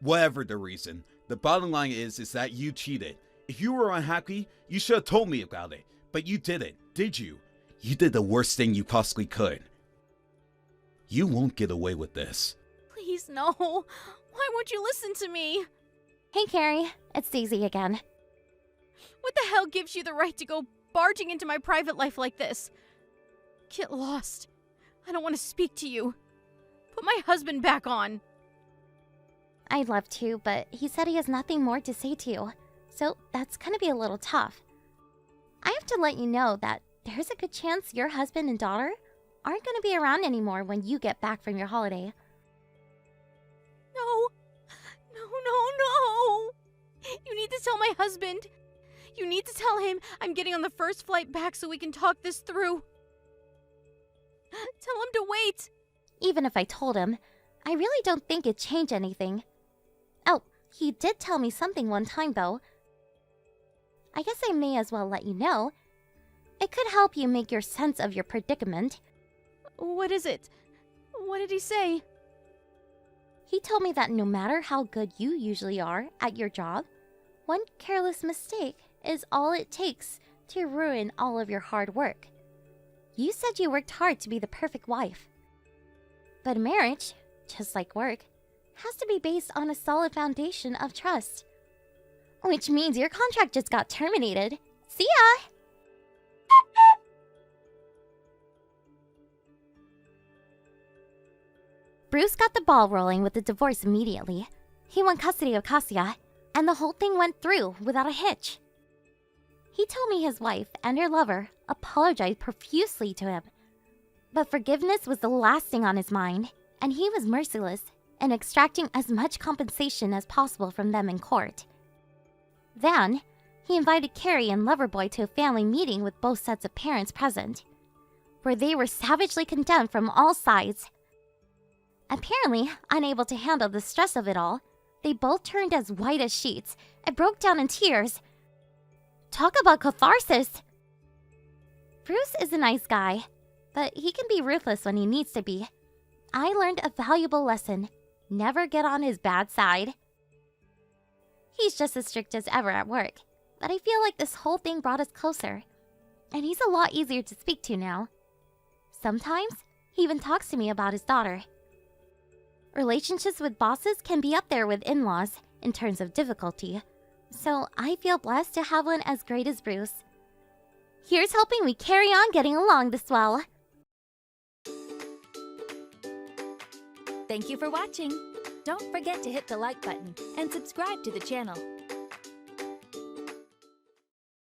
Whatever the reason, the bottom line is that you cheated. If you were unhappy, you should have told me about it. But you didn't, did you? You did the worst thing you possibly could. You won't get away with this. Please, no. Why won't you listen to me? Hey, Carrie. It's Daisy again. What the hell gives you the right to go barging into my private life like this? Get lost. I don't want to speak to you. Put my husband back on. I'd love to, but he said he has nothing more to say to you. So that's gonna be a little tough. I have to let you know that there's a good chance your husband and daughter aren't gonna be around anymore when you get back from your holiday. No. No. You need to tell my husband. You need to tell him I'm getting on the first flight back so we can talk this through. Tell him to wait. Even if I told him, I really don't think it'd change anything. Oh, he did tell me something one time, though. I guess I may as well let you know. It could help you make your sense of your predicament. What is it? What did he say? He told me that no matter how good you usually are at your job, one careless mistake is all it takes to ruin all of your hard work. You said you worked hard to be the perfect wife. But marriage, just like work, has to be based on a solid foundation of trust. Which means your contract just got terminated. See ya! Bruce got the ball rolling with the divorce immediately. He won custody of Cassia, and the whole thing went through without a hitch. He told me his wife and her lover apologized profusely to him. But forgiveness was the last thing on his mind, and he was merciless in extracting as much compensation as possible from them in court. Then, he invited Carrie and Loverboy to a family meeting with both sets of parents present, where they were savagely condemned from all sides. Apparently, unable to handle the stress of it all, they both turned as white as sheets and broke down in tears. Talk about catharsis! Bruce is a nice guy, but he can be ruthless when he needs to be. I learned a valuable lesson. Never get on his bad side. He's just as strict as ever at work, but I feel like this whole thing brought us closer. And he's a lot easier to speak to now. Sometimes, he even talks to me about his daughter. Relationships with bosses can be up there with in-laws in terms of difficulty, so I feel blessed to have one as great as Bruce. Here's hoping we carry on getting along this well. Thank you for watching. Don't forget to hit the like button and subscribe to the channel.